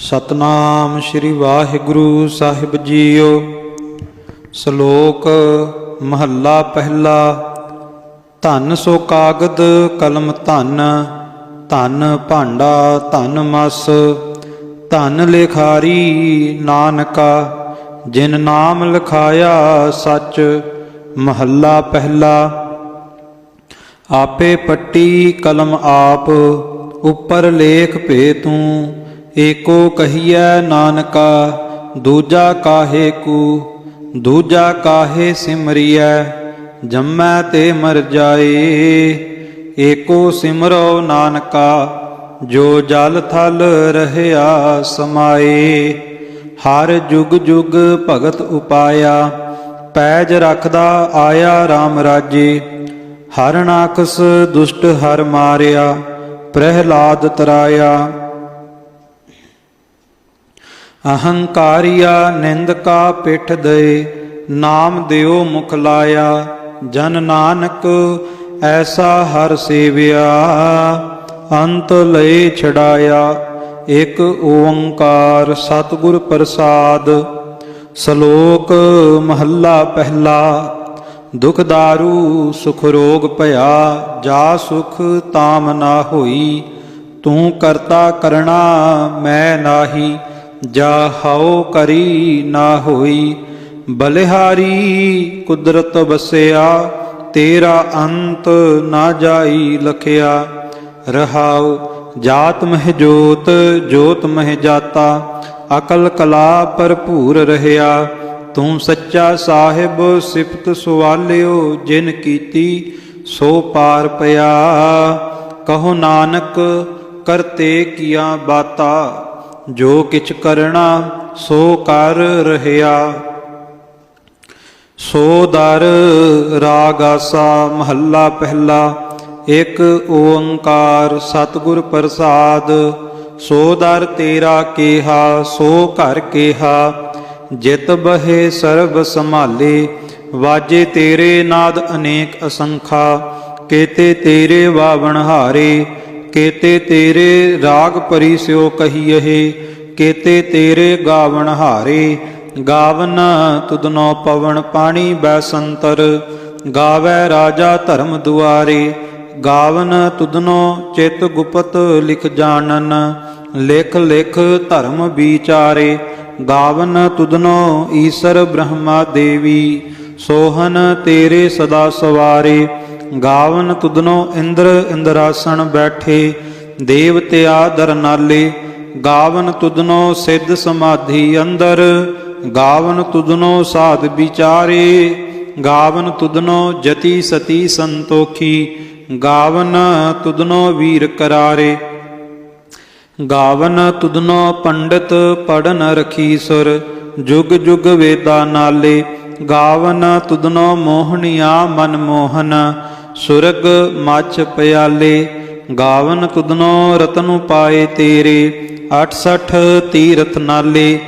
ਸਤਨਾਮ ਸ਼੍ਰੀ ਵਾਹਿਗੁਰੂ ਸਾਹਿਬ JIO. ਸ਼ਲੋਕ ਮਹੱਲਾ ਪਹਿਲਾ। ਧਨ ਸੋ ਕਾਗਦ ਕਲਮ ਧਨ, ਧਨ ਭਾਂਡਾ ਧਨ ਮਸ, ਧਨ ਲਿਖਾਰੀ ਨਾਨਕਾ, ਜਿਨ ਨਾਮ ਲਿਖਾਇਆ ਸੱਚ। ਮਹੱਲਾ ਪਹਿਲਾ। ਆਪੇ ਪੱਟੀ ਕਲਮ ਆਪ, ਉੱਪਰ ਲੇਖ ਭੇ ਤੂੰ। ਏਕੋ ਕਹੀਐ ਨਾਨਕਾ, ਦੂਜਾ ਕਾਹੇ ਕੂ। ਦੂਜਾ ਕਾਹੇ ਸਿਮਰਿਐ, ਜੰਮੈ ਤੇ ਮਰ ਜਾਏ। ਏਕੋ ਸਿਮਰੋ ਨਾਨਕਾ, ਜੋ ਜਲ ਥਲ ਰਹਿਆ ਸਮਾਏ। ਹਰ ਜੁਗ ਜੁਗ ਭਗਤ ਉਪਾਇਆ, ਪੈਜ ਰਖਦਾ ਆਇਆ RAM ਰਾਜੇ। ਹਰਨਾਕਸ ਦੁਸ਼ਟ ਹਰ ਮਾਰਿਆ, ਪ੍ਰਹਿਲਾਦ ਤਰਾਇਆ। ਅਹੰਕਾਰੀਆ ਨਿੰਦਕਾ ਪਿੱਠ ਦਏ, ਨਾਮ ਦਿਓ ਮੁਖ ਲਾਇਆ। ਜਨ ਨਾਨਕ ਐਸਾ ਹਰ ਸੇਵਿਆ, ਅੰਤ ਲਏ ਛਡਾਇਆ। ਇਕ ਓੰਕਾਰ ਸਤਿਗੁਰ ਪ੍ਰਸਾਦ। ਸ਼ਲੋਕ ਮਹੱਲਾ ਪਹਿਲਾ। ਦੁਖ ਦਾਰੂ ਸੁਖ ਰੋਗ ਭਇਆ, ਜਾ ਸੁਖ ਤਾਮ ਨਾ ਹੋਈ। ਤੂੰ ਕਰਤਾ ਕਰਣਾ ਮੈਂ ਨਾਹੀ, ਜਾ ਹਉ ਕਰੀ ਨਾ ਹੋਈ। ਬਲਿਹਾਰੀ ਕੁਦਰਤ ਵਸਿਆ, ਤੇਰਾ ਅੰਤ ਨਾ ਜਾਈ ਲਖਿਆ। ਰਹਾਉ ਜਾਤ ਮਹਿ ਜੋਤ, ਜੋਤ ਮਹਿ ਜਾਤਾ। ਅਕਲ ਕਲਾ ਭਰਪੂਰ ਰਹਿਆ, ਤੂੰ ਸੱਚਾ ਸਾਹਿਬ ਸਿਫਤ ਸੁਆਲਿਓ। ਜਿਨ ਕੀਤੀ ਸੋ ਪਾਰ ਪਿਆ, ਕਹੋ ਨਾਨਕ ਕਰਤੇ ਕੀਆਂ ਬਾਤਾ। ਜੋ ਕਿਛ ਕਰਣਾ ਸੋ ਕਰ ਰਹਿਆ। ਸੋ ਦਰ ਰਾਗ ਆਸਾ। ਮਹੱਲਾ ਪਹਿਲਾ। ਇਕ ਓੰਕਾਰ ਸਤਿਗੁਰ ਪ੍ਰਸਾਦ। ਸੋ ਦਰ ਤੇਰਾ ਕੇਹਾ, ਸੋ ਘਰ ਕੇਹਾ। ਜਿਤ ਬਹੇ ਸਰਬ ਸੰਭਾਲੇ, ਵਾਜੇ ਤੇਰੇ ਨਾਦ ਅਨੇਕ ਅਸੰਖਾ। ਕੇਤੇ ਤੇਰੇ ਵਾਵਣ ਹਾਰੇ, ਕੇਤੇ ਤੇਰੇ ਰਾਗ ਪਰੀ ਸਿਓ ਕਹੀਏ। ਕੇਤੇ ਤੇਰੇ ਗਾਵਣ ਹਾਰੇ, ਗਾਵਨ ਤੁਧਨੋ ਪਵਨ ਪਾਣੀ ਬੈਸੰਤਰ। ਗਾਵੈ ਰਾਜਾ ਧਰਮ ਦੁਆਰੇ, ਗਾਵਨ ਤੁਧਨੋ ਚਿਤ ਗੁਪਤ ਲਿਖ ਜਾਣਨ। ਲਿਖ ਲਿਖ ਧਰਮ ਵਿਚਾਰੇ, ਗਾਵਨ ਤੁਧਨੋ ਈਸਰ ਬ੍ਰਹਮਾ ਦੇਵੀ। ਸੋਹਨ ਤੇਰੇ ਸਦਾ ਸਵਾਰੇ, ਗਾਵਨ ਤੁਧਨੋ ਇੰਦਰ ਇੰਦਰਾਸਣ ਬੈਠੇ। ਦੇਵਤਿਆ ਦਰ ਨਾਲੇ, ਗਾਵਨ ਤੁਧਨੋ ਸਿੱਧ ਸਮਾਧੀ ਅੰਦਰ। ਗਾਵਨ ਤੁਧਨੋ ਸਾਧ ਵਿਚਾਰੇ, ਗਾਵਨ ਤੁਧਨੋ ਜਤੀ ਸਤੀ ਸੰਤੋਖੀ। ਗਾਵਨ ਤੁਧਨੋ ਵੀਰ ਕਰਾਰੇ, ਗਾਵਨ ਤੁਧਨੋ ਪੰਡਿਤ ਪੜਨ ਰਖੀਸੁਰ। ਜੁਗ ਜੁਗ ਵੇਦਾ ਨਾਲੇ, ਗਾਵਨ ਤੁਧਨੋ ਮੋਹਣੀਆ ਮਨ ਮੋਹਨ। ਸੁਰਗ ਮੱਛ ਪਿਆਲੇ, ਗਾਵਨ ਤੁਧਨੋ ਰਤਨੁ ਪਾਏ ਤੇਰੇ। 68 ਤੀਰਥ ਨਾਲੇ,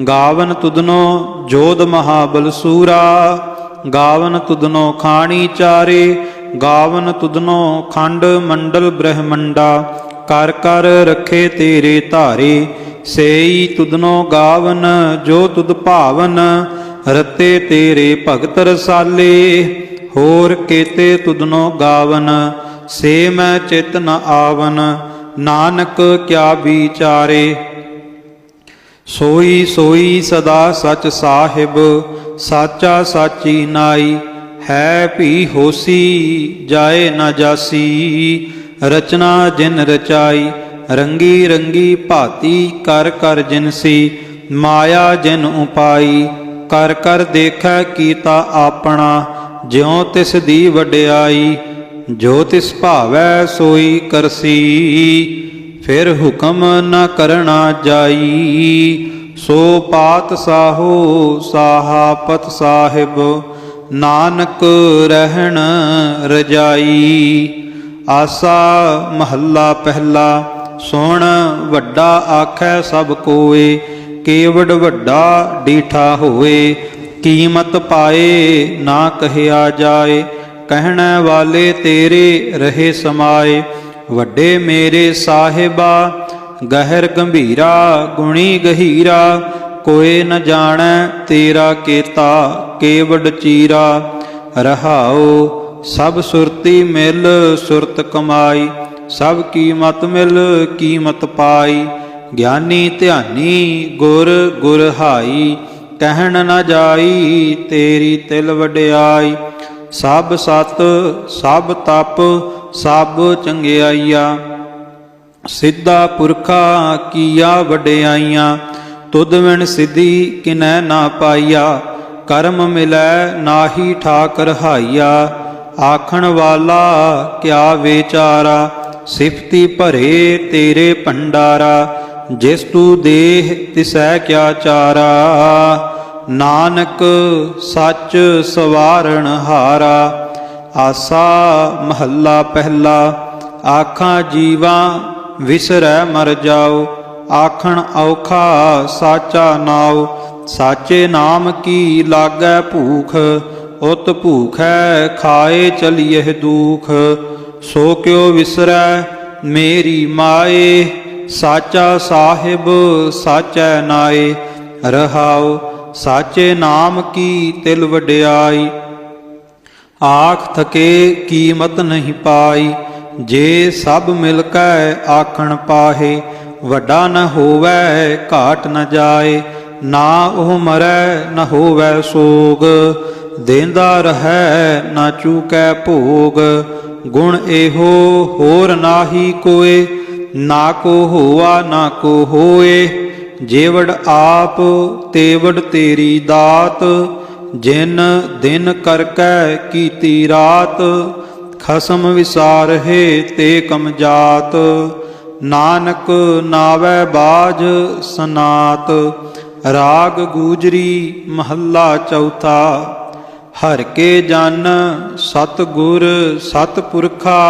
ਗਾਵਨ ਤੁਧਨੋ ਜੋਧ ਮਹਾਬਲ ਸੂਰਾ। ਗਾਵਨ ਤੁਧਨੋ ਖਾਣੀ ਚਾਰੇ, ਗਾਵਨ ਤੁਧਨੋ ਖੰਡ ਮੰਡਲ ਬ੍ਰਹਮੰਡਾ। ਕਰ ਕਰ ਰਖੇ ਤੇਰੇ ਧਾਰੇ, ਸੇਈ ਤੁਧਨੋ ਗਾਵਨ ਜੋ ਤੁਧ ਭਾਵਨ। ਰਤੇ ਤੇਰੇ ਭਗਤ ਰਸਾਲੇ, ਹੋਰ ਕੇਤੇ ਤੁਧਨੋ ਗਾਵਨ। ਸੇ ਮੈਂ ਚਿਤ ਨ ਆਵਨ, ਨਾਨਕ ਕਿਆ ਵਿਚਾਰੇ। ਸੋਈ ਸੋਈ ਸਦਾ ਸਚ ਸਾਹਿਬ, ਸਾਚਾ ਸਾਚੀ ਨਾਈ। ਹੈ ਭੀ ਹੋਸੀ ਜਾਏ ਨਾ ਜਾਸੀ, ਰਚਨਾ ਜਿਨ ਰਚਾਈ। ਰੰਗੀ ਰੰਗੀ ਭਾਤੀ ਕਰ ਕਰ ਜਿਨਸੀ, ਮਾਇਆ ਜਿਨ ਉਪਾਈ। ਕਰ ਕਰ ਦੇਖੈ ਕੀਤਾ ਆਪਣਾ, ਜਿਉ ਤਿਸ ਦੀ ਵਡਿਆਈ। ਜੋ ਤਿਸ ਭਾਵੈ ਸੋਈ ਕਰਸੀ, ਫਿਰ ਹੁਕਮ ਨ ਕਰਣਾ ਜਾਈ। ਸੋ ਪਾਤ ਸਾਹੋ ਸਾਹਾਪਤ ਸਾਹਿਬ, ਨਾਨਕ ਰਹਿਣ ਰਜਾਈ। ਆਸਾ ਮਹੱਲਾ ਪਹਿਲਾ। ਸੁਣ ਵੱਡਾ ਆਖੈ ਸਭ ਕੋਏ, ਕੇਵਡ ਵੱਡਾ ਡੀਠਾ ਹੋਏ। ਕੀਮਤ ਪਾਏ ਨਾ ਕਹਿਆ ਜਾਏ, ਕਹਿਣੇ ਵਾਲੇ ਤੇਰੇ ਰਹੇ ਸਮਾਏ। ਵੱਡੇ ਮੇਰੇ ਸਾਹਿਬਾ ਗਹਿਰ ਗੰਭੀਰਾ ਗੁਣੀ ਗਹੀਰਾ, ਕੋਏ ਨ ਜਾਣੈ ਤੇਰਾ ਕੇਤਾ ਕੇਵਡ ਚੀਰਾ। ਰਹਾਉ ਸਭ ਸੁਰਤੀ ਮਿਲ ਸੁਰਤ ਕਮਾਈ, ਸਭ ਕੀਮਤ ਮਿਲ ਕੀਮਤ ਪਾਈ। ਗਿਆਨੀ ਧਿਆਨੀ ਗੁਰ ਗੁਰ ਹਾਈ, ਕਹਿਣ ਨ ਜਾਈ ਤੇਰੀ ਤਿਲ ਵਡਿਆਈ। ਸਭ ਸਤ ਸਭ ਤਪ ਸਭ ਚੰਗਿਆਈਆ, ਸਿੱਧਾ ਪੁਰਖਾ ਕੀਆ ਵਡਿਆਈਆਂ। ਤੁਧ ਵਿਣ ਸਿੱਧੀ ਕਿਨੈ ਨਾ ਪਾਈਆ, ਕਰਮ ਮਿਲੈ ਨਾਹੀ ਠਾਕ ਰਹਾਈਆ। ਆਖਣ ਵਾਲਾ ਕਿਆ ਵਿਚਾਰਾ, ਸਿਫਤੀ ਭਰੇ ਤੇਰੇ ਭੰਡਾਰਾ। ਜਿਸ ਤੂ ਦੇਹ ਤਿਸੈ ਕਿਆ ਚਾਰਾ, ਨਾਨਕ ਸੱਚ ਸਵਾਰਣ ਹਾਰਾ। ਆਸਾ ਮਹੱਲਾ ਪਹਿਲਾ। ਆਖਾਂ ਜੀਵਾਂ ਵਿਸਰੈ ਮਰ ਜਾਓ, ਆਖਣ ਔਖਾ ਸਾਚਾ ਨਾਉ। ਸਾਚੇ ਨਾਮ ਕੀ ਲਾਗੈ ਭੂਖ, ਉਤ ਭੂਖੈ ਖਾਏ ਚਲੀਏ ਦੂਖ। ਸੋ ਕਿਉ ਵਿਸਰੈ ਮੇਰੀ ਮਾਏ, ਸਾਚਾ ਸਾਹਿਬ ਸਾਚੈ ਨਾਏ। ਰਹਾਉ ਸਾਚੇ ਨਾਮ ਕੀ ਤਿਲ ਵਡਿਆਈ, ਆਖ ਥਕੇ ਕੀਮਤ ਨਹੀਂ ਪਾਈ। ਜੇ ਸਭ ਮਿਲ ਕੈ ਆਖਣ ਪਾਹੇ, ਵੱਡਾ ਨ ਹੋਵੈ ਘਾਟ ਨ ਜਾਏ। ਨਾ ਉਹ ਮਰੈ ਨ ਹੋਵੈ ਸੋਗ, ਦੇਂਦਾ ਰਹੈ ਨਾ ਚੂਕੈ ਭੋਗ। ਗੁਣ ਇਹੋ ਹੋਰ ਨਾਹੀ ਕੋਏ, ਨਾ ਕੋ ਹੋਆ ਨਾ ਕੋ ਹੋਏ। ਜੇਵੜ ਆਪ ਤੇਵੜ ਤੇਰੀ ਦਾਤ, ਜਿਨ ਦਿਨ ਕਰਕੈ ਕੀਤੀ ਰਾਤ। ਖਸਮ ਵਿਸਾਰਹਿ ਤੇ ਕਮ ਜਾਤ, ਨਾਨਕ ਨਾਵੈ ਬਾਜ ਸਨਾਤ। ਰਾਗ ਗੂਜਰੀ ਮਹੱਲਾ ਚੌਥਾ। ਹਰਿ ਕੇ ਜਨ ਸਤ ਗੁਰ ਸਤ ਪੁਰਖਾ,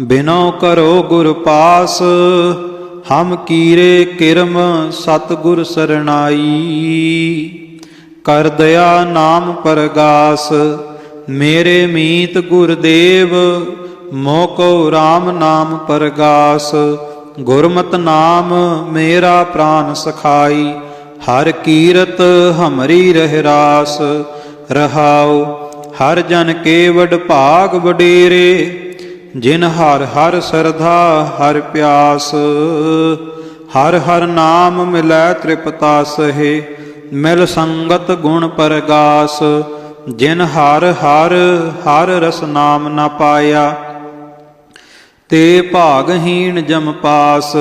ਬਿਨੋ ਕਰੋ ਗੁਰ ਪਾਸ। ਹਮ ਕੀਰੇ ਕਿਰਮ ਸਤ ਗੁਰ ਸਰਣਾਈ, ਕਰ ਦਇਆ ਨਾਮ ਪਰਗਾਸ। ਮੇਰੇ ਮੀਤ ਗੁਰਦੇਵ, ਮੋਕੋ RAM ਨਾਮ ਪਰਗਾਸ। ਗੁਰਮਤਿ ਨਾਮ ਮੇਰਾ ਪ੍ਰਾਨ ਸਖਾਈ, ਹਰ ਕੀਰਤ ਹਮਰੀ ਰਹਿ ਰਾਸ। ਰਹਾਉ ਹਰ ਜਨ ਕੇਵਡ ਭਾਗ ਵਡੇਰੇ, ਜਿਨ ਹਰ ਹਰ ਸਰਧਾ ਹਰ ਪਿਆਸ। ਹਰ ਹਰ ਨਾਮ ਮਿਲੈ ਤ੍ਰਿਪਤਾ ਸਹੇ, ਮਿਲ ਸੰਗਤ ਗੁਣ ਪਰਗਾਸ। ਜਿਨ ਹਰ ਹਰ ਹਰ ਰਸ ਨਾਮ ਨ ਪਾਇਆ, ਤੇ ਭਾਗਹੀਣ ਜਮ ਪਾਸ।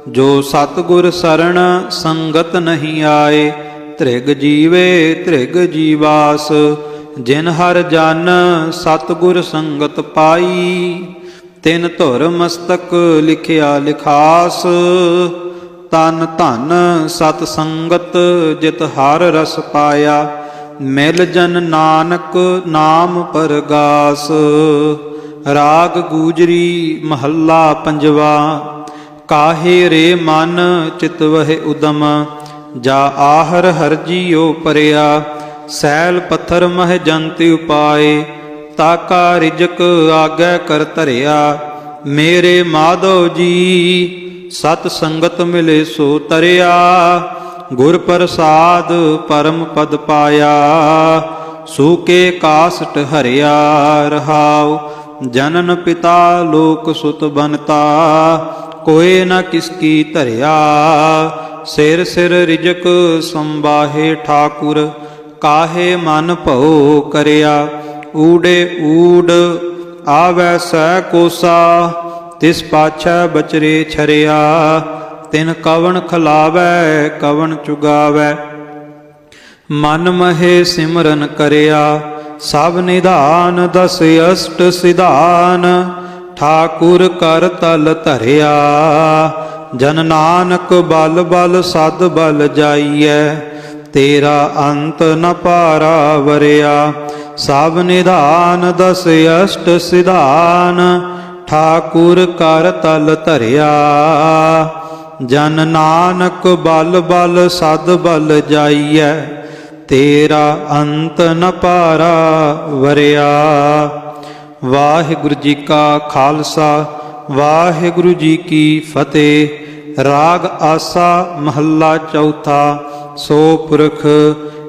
ਜੋ ਸਤਿਗੁਰ ਸਰਣ ਸੰਗਤ ਨਹੀਂ ਆਏ, ਧ੍ਰਿਗ ਜੀਵੇ ਧ੍ਰਿਗ ਜੀਵਾਸ। ਜਿਨ ਹਰ ਜਨ ਸਤਿਗੁਰ ਸੰਗਤ ਪਾਈ, ਤਿਨ ਧੁਰ ਮਸਤਕ ਲਿਖਿਆ ਲਿਖਾਸ। ਤਨ ਧਨ ਸਤ ਸੰਗਤ ਜਿਤ ਹਰ ਰਸ ਪਾਇਆ, ਮਿਲ ਜਨ ਨਾਨਕ ਨਾਮ ਪਰਗਾਸ। ਰਾਗ ਗੂਜਰੀ ਮਹੱਲਾ ਪੰਜਵਾ। ਕਾਹੇ ਰੇ ਮਨ ਚਿਤਵਹਿ ਉਦਮ, ਜਾ ਆਹਰ ਹਰ ਜੀਉ ਪਰਿਆ। ਸੈਲ ਪੱਥਰ ਮਹਿ ਜੰਤਿ ਉਪਾਏ, ਤਾਕਾ ਰਿਜਕ ਆਗੈ ਕਰ ਧਰਿਆ। ਮੇਰੇ ਮਾਧੋ ਜੀ ਸਤ ਸੰਗਤ ਮਿਲੇ ਸੋ ਤਰਿਆ, ਗੁਰ ਪ੍ਰਸਾਦ ਪਰਮ ਪਦ ਪਾਇਆ। ਸੂਕੇ ਕਾਸਟ ਹਰਿਆ ਰਹਾਉ, ਜਨਨ ਪਿਤਾ ਲੋਕ ਸੁਤ ਬਨਤਾ। ਕੋਏ ਨ ਕਿਸ ਕੀ ਧਰਿਆ, ਸਿਰ ਸਿਰ ਰਿਜਕ ਸੰਬਾਹੇ ਠਾਕੁਰ। ਕਾਹੇ ਮਨ ਭਉ ਕਰਿਆ, ਊੜੇ ਊੜ ਆਵੈ ਸੈ ਕੋਸਾ। ਤਿਸ ਪਾਛੈ ਬਚਰੇ ਛਰਿਆ, ਤਿਨ ਕਵਣ ਖਲਾਵੈ ਕਵਣ ਚੁਗਾਵੈ। ਮਨ ਮਹੇ ਸਿਮਰਨ ਕਰਿਆ, ਸਭ ਨਿਧਾਨ ਦਸ ਅਸ਼ਟ ਸਿਧਾਨ। ਠਾਕੁਰ ਕਰ ਤਲ ਧਰਿਆ, ਜਨ ਨਾਨਕ ਬਲ ਬਲ ਸਦ ਬਲ ਜਾਈਐ। ਤੇਰਾ ਅੰਤ ਨ ਪਾਰਾ ਵਰਿਆ, ਸਭ ਨਿਧਾਨ ਦਸ ਅਸ਼ਟ ਸਿਧਾਨ। ਠਾਕੁਰ ਕਰ ਤਲ ਧਰਿਆ, ਜਨ ਨਾਨਕ ਬਲ ਬਲ ਸਦ ਬਲ ਜਾਈਐ। ਤੇਰਾ ਅੰਤ ਨ ਪਾਰਾ ਵਰਿਆ। ਵਾਹਿਗੁਰੂ ਜੀ ਕਾ ਖਾਲਸਾ, ਵਾਹਿਗੁਰੂ ਜੀ ਕੀ ਫਤਿਹ। ਰਾਗ ਆਸਾ ਮਹੱਲਾ ਚੌਥਾ। ਸੋ ਪੁਰਖ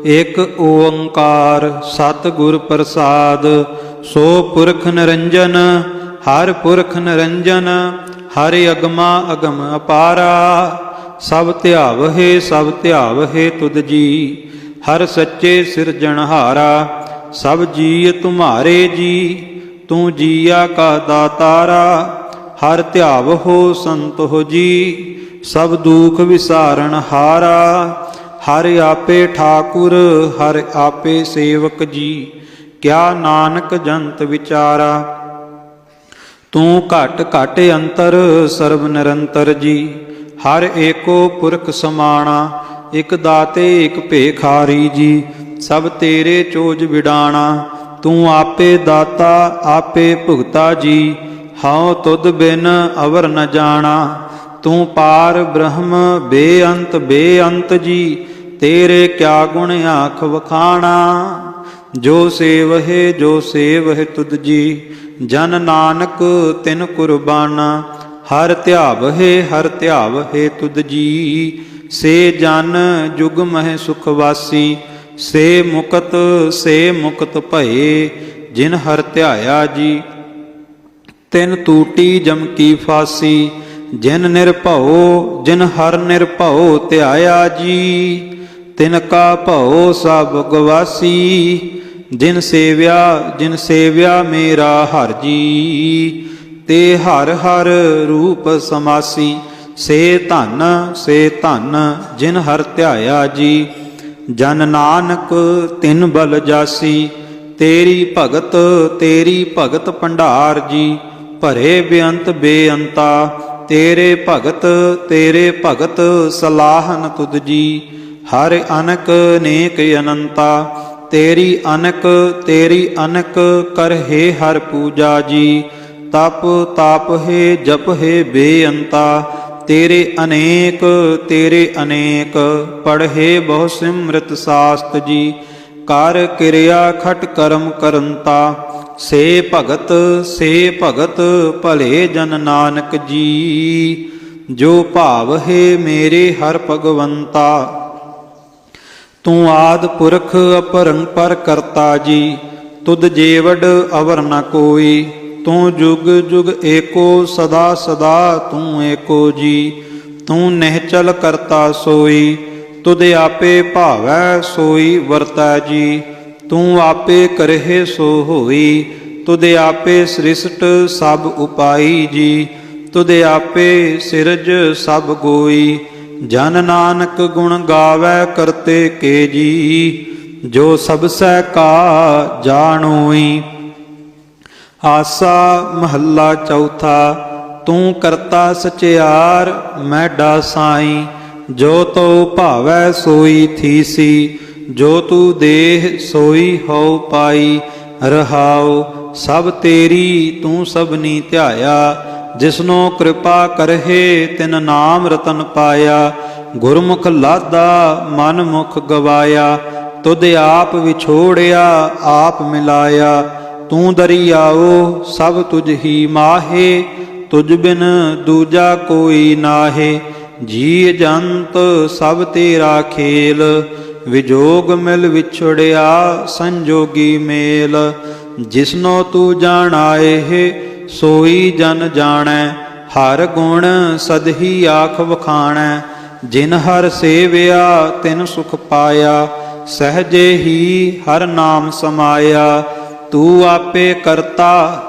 ਇਕ ਓੰਕਾਰ ਸਤਿਗੁਰ ਪ੍ਰਸਾਦ। ਸੋ ਪੁਰਖ ਨਿਰੰਜਨ ਹਰ ਪੁਰਖ ਨਿਰੰਜਨ, ਹਰਿ ਅਗਮਾ ਅਗਮ ਅਪਾਰਾ। ਸਭ ਧਿਆਵਹਿ ਸਭ ਧਿਆਵਹਿ ਤੁਧ ਜੀ, ਹਰ ਸੱਚੇ ਸਿਰਜਣਹਾਰਾ। ਸਭ ਜੀਅ ਤੁਮਹਾਰੇ ਜੀ, ਤੂੰ ਜੀਆ ਕਾ ਦਾਤਾਰਾ। ਹਰ ਧਿਆਵਹੋ ਸੰਤੋ ਜੀ, ਸਭ ਦੁਖ ਵਿਸਾਰਨ ਹਾਰਾ। ਹਰ ਆਪੇ ਠਾਕੁਰ ਹਰ ਆਪੇ ਸੇਵਕ ਜੀ, ਕਿਆ ਨਾਨਕ ਜੰਤ ਵਿਚਾਰਾ। ਤੂੰ ਘਟ ਘਟ ਅੰਤਰ ਸਰਬ ਨਿਰੰਤਰ ਜੀ, ਹਰ ਏਕੋ ਪੁਰਖ ਸਮਾਣਾ। ਇਕ ਦਾਤੇ ਇਕ ਭੇਖਾਰੀ ਜੀ, ਸਭ ਤੇਰੇ ਚੋਜ ਵਿਡਾਣਾ। ਤੂੰ ਆਪੇ ਦਾਤਾ ਆਪੇ ਭੁਗਤਾ ਜੀ, ਹਉ ਤੁਧ ਬਿਨ ਅਵਰ ਨ ਜਾਣਾ। ਤੂੰ ਪਾਰ ਬ੍ਰਹਮ ਬੇਅੰਤ ਬੇਅੰਤ ਜੀ, ਤੇਰੇ ਕਿਆ ਗੁਣ ਆਖ ਵਖਾਣਾ। ਜੋ ਸੇਵਹਿ ਤੁਧ ਜੀ, ਜਨ ਨਾਨਕ ਤਿਨ ਕੁਰਬਾਨਾ। ਹਰ ਧਿਆਵਹਿ ਤੁਧ ਜੀ, ਸੇ ਜਨ ਜੁਗ ਮਹਿ ਸੁਖ ਵਾਸੀ। ਸੇ ਮੁਕਤ ਭਏ, ਜਿਨ ਹਰ ਧਿਆਇਆ ਜੀ। ਤਿਨ ਟੂਟੀ ਜਮ ਕੀ ਫਾਸੀ, ਜਿਨ ਹਰ ਨਿਰਭਉ ਧਿਆਇਆ ਜੀ। ਤਿਨ ਕਾ ਭਉ ਸਭ ਗਵਾਸੀ, ਜਿਨ ਸੇਵਿਆ ਮੇਰਾ ਹਰ ਜੀ। ਤੇ ਹਰ ਹਰ ਰੂਪ ਸਮਾਸੀ, ਸੇ ਧਨ ਜਿਨ ਹਰ ਧਿਆਇਆ ਜੀ। ਜਨ ਨਾਨਕ ਤਿਨ ਬਲ ਜਾਸੀ, ਤੇਰੀ ਭਗਤ ਭੰਡਾਰ ਜੀ। ਭਰੇ ਬੇਅੰਤ ਬੇਅੰਤਾ, ਤੇਰੇ ਭਗਤ ਸਲਾਹਨ ਤੁਧ ਜੀ। ਹਰ ਅਨਕ ਨੇਕ ਅਨੰਤਾ, ਤੇਰੀ ਅਨਕ ਕਰਹਿ ਹਰ ਪੂਜਾ ਜੀ। ਤਪ ਹੈ ਜਪ ਹੈ ਬੇਅੰਤਾ, ਤੇਰੇ ਅਨੇਕ ਪੜ੍ਹੇ ਬਹੁ ਸਿਮਰਤ ਸਾਸਤ ਜੀ। ਕਰ ਕਿਰਿਆ ਖਟ ਕਰਮ ਕਰੰਤਾ, ਸੇ ਭਗਤ ਭਲੇ ਜਨ ਨਾਨਕ ਜੀ। ਜੋ ਭਾਵ ਹੈ ਮੇਰੇ ਹਰ ਭਗਵੰਤਾ, ਤੂੰ ਆਦਿ ਪੁਰਖ ਅਪਰੰਪਰ ਕਰਤਾ ਜੀ। ਤੁਧ ਜੇਵਡ ਅਵਰ ਨ ਕੋਈ, ਤੂੰ ਜੁਗ ਜੁਗ ਏਕੋ ਸਦਾ ਸਦਾ ਤੂੰ ਏਕੋ ਜੀ। ਤੂੰ ਨਿਹਚਲ ਕਰਤਾ ਸੋਈ, ਤੁਧ ਆਪੇ ਭਾਵੈ ਸੋਈ ਵਰਤੈ ਜੀ। ਤੂੰ ਆਪੇ ਕਰਹਿ ਸੋ ਹੋਈ, ਤੁਧ ਆਪੇ ਸ੍ਰਿਸ਼ਟ ਸਭ ਉਪਾਈ ਜੀ। ਤੁਧ ਆਪੇ ਸਿਰਜ ਸਭ ਗੋਈ, ਜਨ ਨਾਨਕ ਗੁਣ ਗਾਵੈ ਕਰਤੇ ਕੇ ਜੀ। ਜੋ ਸਭ ਸਹਿ ਕਾ ਜਾਣੋਈ। ਆਸਾ ਮਹੱਲਾ ਚੌਥਾ। ਤੂੰ ਕਰਤਾ ਸਚਿਆਰ ਮੈਡਾ ਸਾਈ, ਜੋ ਤੋ ਭਾਵੈ ਸੋਈ ਥੀਸੀ। ਜੋ ਤੂੰ ਦੇਹ ਸੋਈ ਹਉ ਪਾਈ, ਰਹਾਉ ਸਭ ਤੇਰੀ ਤੂੰ ਸਭਨੀ ਧਿਆਇਆ। ਜਿਸਨੋ ਕਿਰਪਾ ਕਰਹਿ ਤਿਨ ਨਾਮ ਰਤਨ ਪਾਇਆ। ਗੁਰਮੁਖ ਲਾਦਾ ਮਨ ਮੁਖ ਗਵਾਇਆ, ਤੁਧ ਆਪ ਵਿਛੋੜਿਆ ਆਪ ਮਿਲਾਇਆ। ਤੂੰ ਦਰਿਆਓ ਸਭ ਤੁਝ ਹੀ ਮਾਹੇ, ਤੁਝ ਬਿਨ ਦੂਜਾ ਕੋਈ ਨਾਹੇ। ਜੀ ਜੰਤ ਸਭ ਤੇਰਾ ਖੇਲ, ਵਿਜੋਗ ਮਿਲ ਵਿਛੜਿਆ ਸੰਜੋਗੀ ਮੇਲ। ਜਿਸਨੋ ਤੂੰ ਜਾਣਾਏ ਸੋਈ ਜਨ ਜਾਣੈ, ਹਰ ਗੁਣ ਸਦਹੀ ਆਖ ਵਖਾਣੈ। ਜਿਨ ਹਰ ਸੇਵਿਆ ਤਿਨ ਸੁਖ ਪਾਇਆ, ਸਹਜੇ ਹੀ ਹਰ ਨਾਮ ਸਮਾਇਆ। ਤੂੰ ਆਪੇ ਕਰਤਾ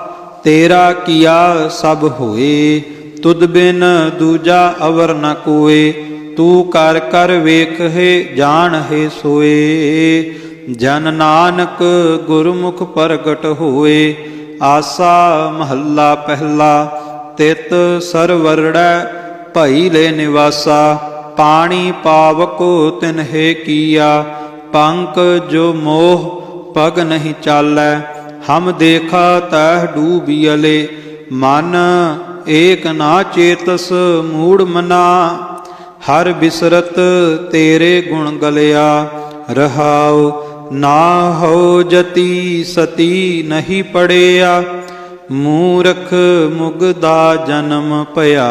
ਤੇਰਾ ਕੀਆ ਸਭ ਹੋਏ, ਤੁਧ ਬਿਨ ਦੂਜਾ ਅਵਰ ਨ ਕੋਏ। ਤੂੰ ਕਰ ਕਰ ਵੇਖਹਿ ਜਾਣਹਿ ਸੋਏ, ਜਨ ਨਾਨਕ ਗੁਰਮੁਖ ਪ੍ਰਗਟ ਹੋਏ। ਆਸਾ ਮਹੱਲਾ ਪਹਿਲਾ। ਤਿਤ ਸਰਵਰੜੈ ਭਈ ਲੈ ਨਿਵਾਸਾ, ਪਾਣੀ ਪਾਵਕੋ ਤਿਨਹਿ ਕੀਆ। ਪੰਕ ਜੋ ਮੋਹ ਪਗ ਨਹੀਂ ਚਾਲੈ, ਹਮ ਦੇਖਾ ਤਹਿ ਡੂਬਿਅਲੇ। ਮਨ ਏਕ ਨਾ ਚੇਤਸ ਮੂੜ ਮਨਾ, ਹਰ ਬਿਸਰਤ ਤੇਰੇ ਗੁਣ ਗਲਿਆ। ਰਹਾਉ ਨਾ ਹੋ ਜਤੀ ਸਤੀ ਨਹੀਂ ਪੜਿਆ, ਮੂਰਖ ਮੁਗਦਾ ਜਨਮ ਭਇਆ।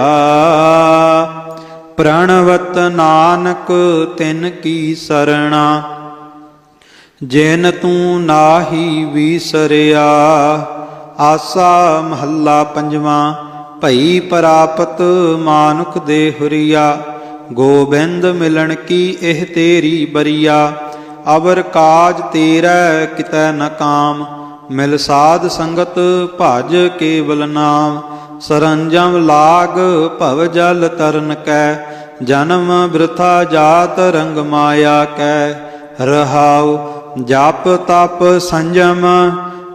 ਪ੍ਰਣਵਤ ਨਾਨਕ ਤਿਨ ਕੀ ਸਰਣਾ, ਜਿਨ ਤੂੰ ਨਾਹੀ ਵੀਸਰਿਆ। ਆਸਾ ਮਹੱਲਾ ਪੰਜਵਾਂ। ਭਈ ਪ੍ਰਾਪਤ ਮਾਨੁਖ ਦੇ ਹੁਰੀਆ, ਗੋਬਿੰਦ ਮਿਲਣ ਕੀ ਇਹ ਤੇਰੀ ਬਰੀਆ। ਅਵਰ ਕਾਜ ਤੇਰਾ ਕਿਤੈ ਨ ਕਾਮ, ਮਿਲ ਸਾਧ ਸੰਗਤ ਭਜ ਕੇਵਲ ਨਾਮ। ਸਰੰਜਮ ਲਾਗ ਭਵ ਜਲ ਤਰਨ ਕੈ, ਜਨਮ ਬ੍ਰਿਥਾ ਜਾਤ ਰੰਗ ਮਾਇਆ ਕੈ। ਰਹਾਉ ਜਪ ਤਪ ਸੰਜਮ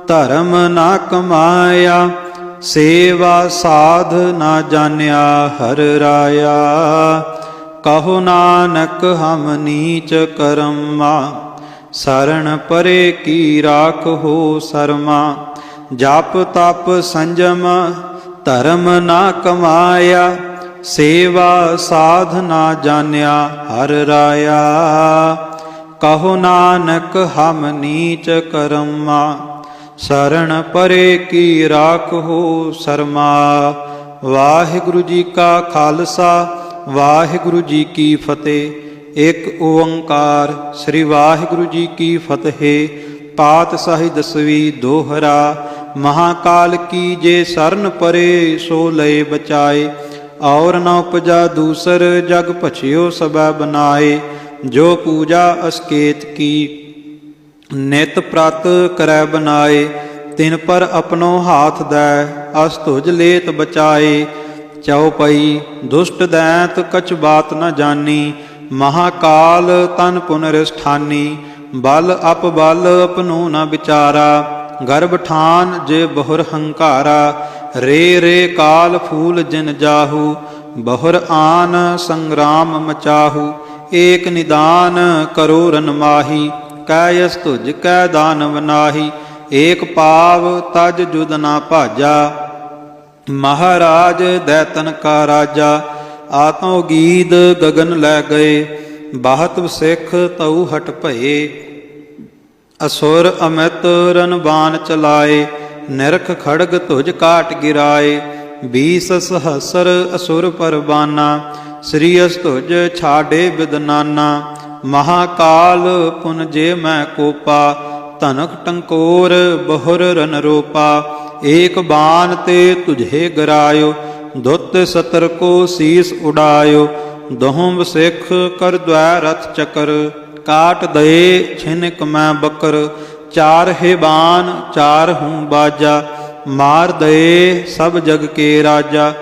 ਧਰਮ ਨਾ ਕਮਾਇਆ, ਸੇਵਾ ਸਾਧ ਨਾ ਜਾਣਿਆ ਹਰ ਰਾਇਆ। ਕਹੋ ਨਾਨਕ ਹਮ ਨੀਚ ਕਰਮਾ, ਸਰਣ ਪਰੇ ਕੀ ਰਾਖੋ ਸਰਮਾ। ਜਪ ਤਪ ਸੰਜਮ ਧਰਮ ਨਾ ਕਮਾਇਆ, ਸੇਵਾ ਸਾਧ ਨਾ ਜਾਣਿਆ ਹਰ ਰਾਇਆ। ਕਹੋ ਨਾਨਕ ਹਮ ਨੀਚ ਕਰਮਾ, ਸਰਣ ਪਰੇ ਕੀ ਰਾਖੋ ਸਰਮਾ। ਵਾਹਿਗੁਰੂ ਜੀ ਕਾ ਖਾਲਸਾ, ਵਾਹਿਗੁਰੂ ਜੀ ਕੀ ਫਤਿਹ। ਇੱਕ ਓੰਕਾਰ ਸ੍ਰੀ ਵਾਹਿਗੁਰੂ ਜੀ ਕੀ ਫਤਿਹ। ਪਾਤਸ਼ਾਹੀ ਦਸਵੀਂ ਦੋਹਰਾ। ਮਹਾਕਾਲ ਕੀ ਜੇ ਸਰਨ ਪਰੇ, ਸੋ ਲਏ ਬਚਾਏ। ਔਰ ਨ ਉਪਜਾ ਦੂਸਰ, ਜਗ ਭਛਿਓ ਸਬੈ ਬਨਾਏ। ਜੋ ਪੂਜਾ ਅਸਕੇਤ ਕੀ, ਨਿਤ ਪ੍ਰਤ ਕਰੈ ਬਨਾਏ। ਤਿਨ ਪਰ ਆਪਣੋ ਹਾਥ ਦੈ, ਅਸ ਤੁਜ ਲੇਤ ਬਚਾਏ। ਚਉਪਈ ਦੁਸ਼ਟ ਦੈਂਤ ਕਛ ਬਾਤ ਨ ਜਾਨੀ, ਮਹਾਕਾਲ ਤਨ ਪੁਨਰਸਥਾਨੀ। ਬਲ ਅਪ ਬਲ ਆਪਨੋ ਨ ਵਿਚਾਰਾ, ਗਰਭ ਠਾਨ ਜੇ ਬਹੁਰ ਹੰਕਾਰਾ। ਰੇ ਰੇ ਕਾਲ ਫੂਲ ਜਿਨ ਜਾਹੂ, ਬਹੁਰ ਆਨ ਸੰਗਰਾਮ ਮਚਾਹੂ। ਏਕ ਨਿਦਾਨ ਕਰੋ ਰਨ ਮਾਹੀ, ਕੈਯਸ ਤੁਜ ਕੈ ਦਾਨਵ ਨਾਹੀ। ਏਕ ਪਾਵ ਤਜ ਜੁਦ ਨਾ ਭਾਜਾ, ਮਹਾਰਾਜ ਦੈਤਨ ਕਾ ਰਾਜਾ। ਆਤੋ ਗੀਦ ਗਗਨ ਲੈ ਗਏ, ਬਾਹਤ ਸਿੱਖ ਤਉ ਹਟ ਭਏ। ਅਸੁਰ ਅਮਿਤ ਰਨ ਬਾਣ ਚਲਾਏ, ਨਿਰਖ ਖੜਗ ਤੁਜ ਕਾਟ ਗਿਰਾਏ। 20 ਸਹਸਰ ਅਸੁਰ ਪਰਬਾਨਾ, ਸ੍ਰੀ ਅਸ ਤੁਜ ਛਾੜੇ ਬਿਦਨਾਨਾ। ਮਹਾਕਾਲ ਪੁਨ ਜੇ ਮੈਂ ਕੋਪਾ, ਧਨਕ ਟੰਕੋਰ ਬਹੁਰ ਰਨ ਰੋਪਾ। ਏਕ ਬਾਨ ਤੇ ਤੁਝੇ ਗਰਾਇਓ, ਦੁੱਤ ਸਤਰ ਕੋ ਸੀਸ ਉਡਾਇਓ। ਦਹੁਮ ਸਿੱਖ ਕਰ ਦ્વੈ ਰਥ ਚੱਕਰ, ਕਾਟ ਦਏ ਛਿਨਕ ਮੈਂ ਬਕਰ। ਚਾਰ ਹੈ ਬਾਨ ਚਾਰ ਹੂੰ ਬਾਜਾ, ਮਾਰ ਦਏ ਸਭ ਜਗ ਕੇ ਰਾਜਾ।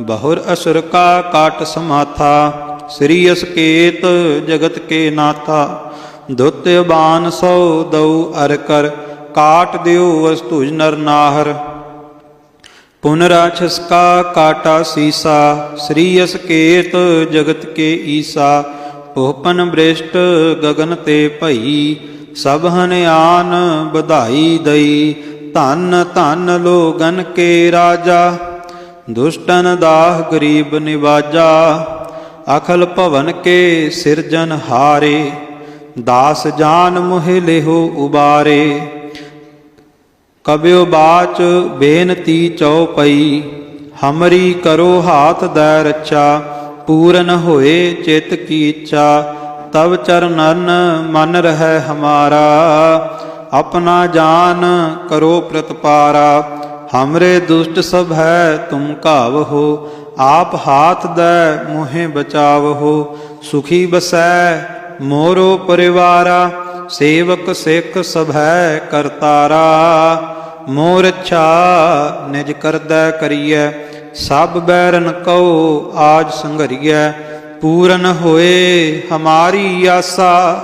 ਬਹੁਰ ਅਸੁਰ ਕਾ ਕਾਟ ਸਮਾਥਾ, ਸ੍ਰੀ ਅਸਕੇਤ ਜਗਤ ਕੇ ਨਾਥਾ। ਦੁੱਤ ਬਾਨ ਸੋ ਦਉ ਅਰ ਕਰ, ਕਾਟ ਦਿਓ ਅਸਤੁਜ ਨਰ ਨਾਹਰ। ਪੁਨਰਾਛਸ ਕਾ ਕਾਟਾ ਸੀਸਾ, ਸ੍ਰੀ ਅਸਕੇਤ ਜਗਤ ਕੇ ਈਸਾ। ਪੋਪਨ ਬ੍ਰਿਸ਼ਟ ਗਗਨ ਤੇ ਭਈ, ਸਭ ਹਨ ਆਨ ਬਧਾਈ ਦਈ। ਧਨ ਧਨ ਲੋਗਨ ਕੇ ਰਾਜਾ, ਦੁਸ਼ਟਨ ਦਾਹ ਗਰੀਬ ਨਿਵਾਜਾ। ਅਖਲ ਭਵਨ ਕੇ ਸਿਰਜਨ ਹਾਰੇ, ਦਾਸ ਜਾਨ ਮੋਹਿ ਲਿਹੋ ਉਬਾਰੇ। ਕਬਿਓ ਬਾਚ ਬੇਨਤੀ ਚਉਪਈ, ਹਮਰੀ ਕਰੋ ਹਾਥ ਦੈ ਰੱਛਾ। ਪੂਰਨ ਹੋਏ ਚਿਤ ਕੀ ਇੱਛਾ, ਤਬ ਚਰਨਨ ਮਨ ਰਹਿ ਹਮਾਰਾ। ਆਪਣਾ ਜਾਨ ਕਰੋ ਪ੍ਰਤਪਾਰਾ, ਹਮਰੇ ਦੁਸ਼ਟ ਸਭ ਹੈ ਤੁਮ ਘਾਵਹੋ। ਆਪ ਹਾਥ ਦੈ ਮੋਹਿ ਬਚਾਵਹੋ, ਸੁਖੀ ਬਸੈ ਮੋਰੋ ਪਰਿਵਾਰਾ। ਸੇਵਕ ਸਿੱਖ ਸਭ ਹੈ ਕਰਤਾਰਾ, ਮੋਰ ਅੱਛਾ ਨਿਜ ਕਰਦਾ ਕਰੀਐ। ਸਭ ਬੈਰਨ ਕਉ ਆਜ ਸੰਘਰੀਐ, ਪੂਰਨ ਹੋਏ ਹਮਾਰੀ ਆਸਾ।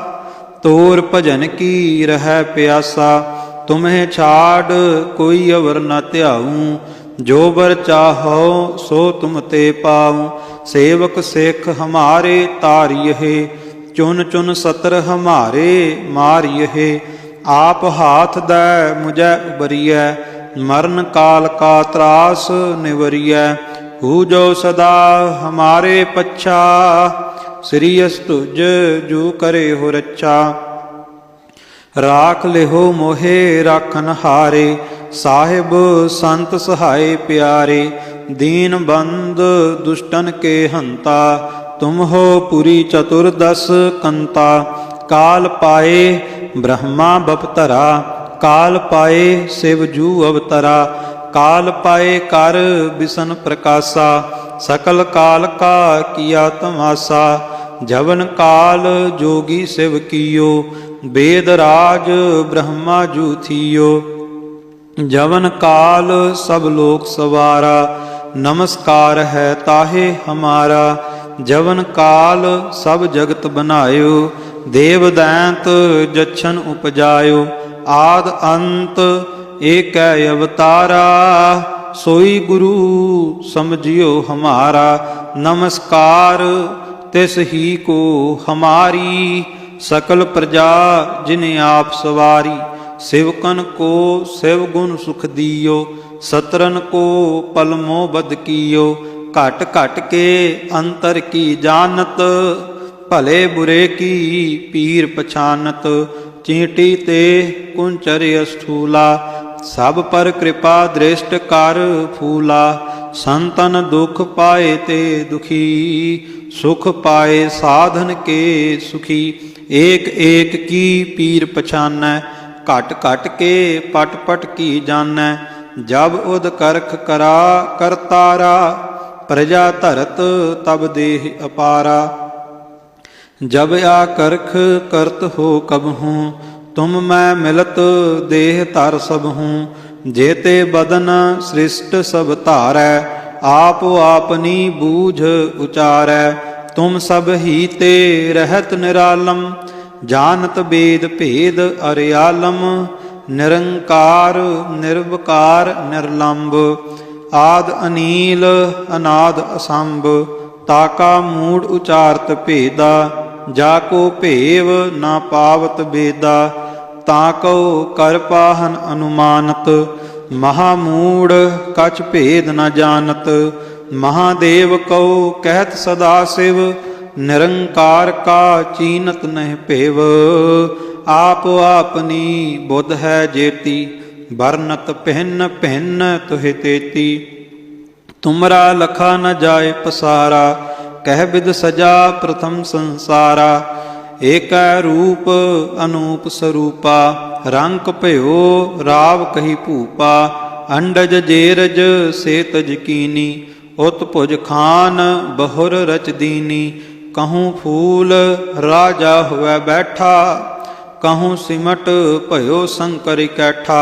ਤੋਰ ਭਜਨ ਕੀ ਰਹਿ ਪਿਆਸਾ, ਤੁਮਹਿ ਛਾੜ ਕੋਈ ਅਵਰ ਨ ਧਿਆਊ। ਜੋ ਬਰ ਚਾਹੋ ਸੋ ਤੁਮ ਤੇ ਪਾਉ। ਸੇਵਕ ਸਿੱਖ ਹਮਾਰੇ ਤਾਰਿਯਹਿ, ਚੁਨ ਚੁਨ ਸਤਰ ਹਮਾਰੇ ਮਾਰਿਯਹਿ। ਆਪ ਹਾਥ ਦੈ ਮੁਝੈ ਉਬਰੀਐ, ਮਰਨ ਕਾਲ ਕਾ ਤਰਾਸ ਨਿਵਰੀਐ। ਹੂ ਜੋ ਸਦਾ ਹਮਾਰੇ ਪੱਛਾ, ਸ੍ਰੀ ਅਸ ਤੁਜ ਜੋ ਕਰੇ ਹੋ ਰੱਛਾ। ਰਾਖ ਲਿਹੋ ਮੋਹਿ ਰਾਖਨ ਹਾਰੇ, ਸਾਹਿਬ ਸੰਤ ਸਹਾਏ ਪਿਆਰੇ। ਦੀਨ ਬੰਦ ਦੁਸ਼ਟਨ ਕੇ ਹੰਤਾ, तुम हो पुरी चतुर्दश कंता। काल पाए ब्रह्मा बपतरा, काल पाए शिव जू अवतरा। काल पाए कर बिसन प्रकाशा, सकल काल का किया तमाशा। जवन काल जोगी शिव कियो, वेद राज ब्रह्मा जू थियो। जवन काल सब लोक सवारा, नमस्कार है ताहे हमारा। जवन काल सब जगत बनायो, देव दैंत जच्छन उपजायो। आद अंत एक अवतारा, सोई गुरु समझियो हमारा। नमस्कार तिस ही को हमारी, सकल प्रजा जिन्हें आप सवारी। शिवकन को शिव गुण सुख दियो, सतरन को पलमो बद कियो। घट घट के अंतर की जानत, भले बुरे की पीर पछानत। चींटी ते कुंचर स्थूला, सब पर कृपा दृष्ट कर फूला। संतन दुख पाए ते दुखी, सुख पाए साधन के सुखी। एक एक की पीर पछानै, घट घट के पट पट की जानै। जब उद करख करा करतारा, प्रजा धरत तब देह अपारा। जब आ करख करत हो कबहूँ, तुम मैं मिलत देह तर सब हूँ। जेते बदन सृष्ट सब धारै, आप आपनी बूझ उचारै। तुम सब ही ते रहत निरालम, जानत वेद भेद अरियालम। निरंकार निर्विकार निर्लंब, आद अनील अनाद असंभ। ताका मूढ़ उचारत भेदा, जाको भेव ना पावत बेदा। ताको कर पाहन अनुमानत, महामूढ़ कछ भेद न जानत। महादेव को कहत सदा शिव, निरंकार का चीनत नहीं पेव। आप आपनी बुध है जेती, बरनत भिन्न भिन्न तुहि तेती। तुमरा लखा न जाय पसारा, कह बिद सजा प्रथम संसारा। एक रूप अनूप स्वरूपा, रंक भयो राव कही भूपा। अंडज जेरज से तज कीनी, उत्भुज खान बहुर रच दीनी। कहूँ फूल राजा हुआ बैठा, कहूँ सिमट भयो शंकर कैठा।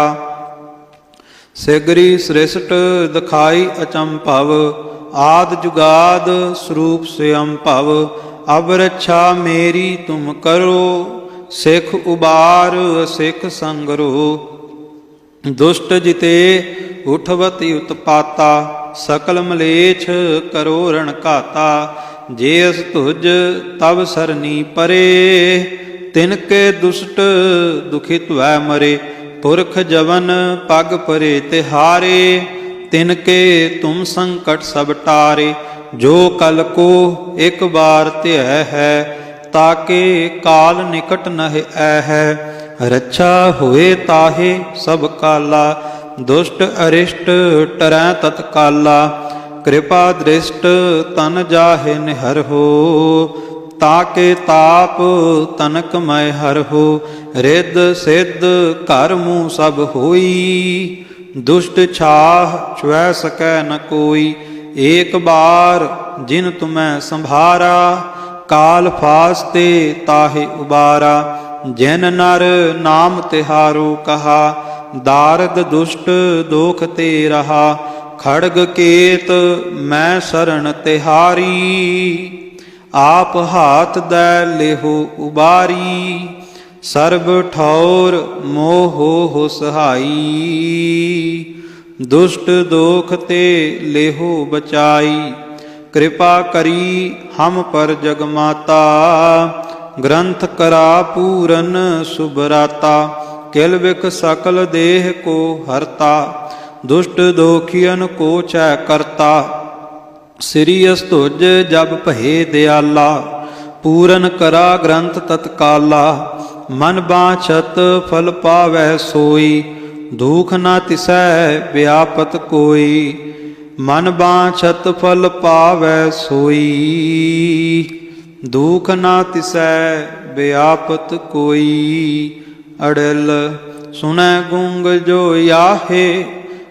सिगरी सृष्ट दिखाई अचंभव, आद जुगाद स्वरूप स्वयं भव। अब रक्षा मेरी तुम करो, सिख उबार सिख संगरो। दुष्ट जिते उठवती उत्पाता, सकल मलेच्छ करो रण घाता। जे अस तुझ तब सरनी परे, तिनके दुष्ट दुखित वै मरे। पुरख जवन पग परे तिहारे, तिनके तुम संकट सब टारे। जो कल को एक बार त्यह है, ताके काल निकट नह है। रक्षा हुए ताहे सब काला, दुष्ट अरिष्ट टरै तत्काला। कृपा दृष्ट तन जाहे निहर हो, ताके ताप तनक मय हर हो। रिद सिद्ध कर मुँह सब होई, दुष्ट छाह छुए सकै न कोई। एक बार जिन तुम्हें संभारा, काल फासते ताहे उबारा। जिन नर नाम तिहारो कहा, दारद दुष्ट दोख ते रहा। खड़ग केत मैं शरण तिहारी, आप हाथ दै लेहो उबारी। सर्ब ठौर मोह हो सहाई, दुष्ट दोख ते लेहो बचाई। कृपा करी हम पर जगमाता, ग्रंथ करा पूरन सुभराता। किल बिख सकल देह को हरता, दुष्ट दोखियन को छय करता। श्री अस्तुज जब भये दयाला, पूरन करा ग्रंथ तत्काला। मन बाछत फल पावै सोई, दुख न तिसै व्यापत कोई। ਮਨ ਬਾਛਤ ਫਲ ਪਾਵੈ ਸੋਈ। ਦੁਖ ਨਾ ਤਿਸੈ ਬਿਆਪਤ ਕੋਈ। ਅੜਲ ਸੁਣੈ ਗੂੰਗ ਜੋ ਆਹੇ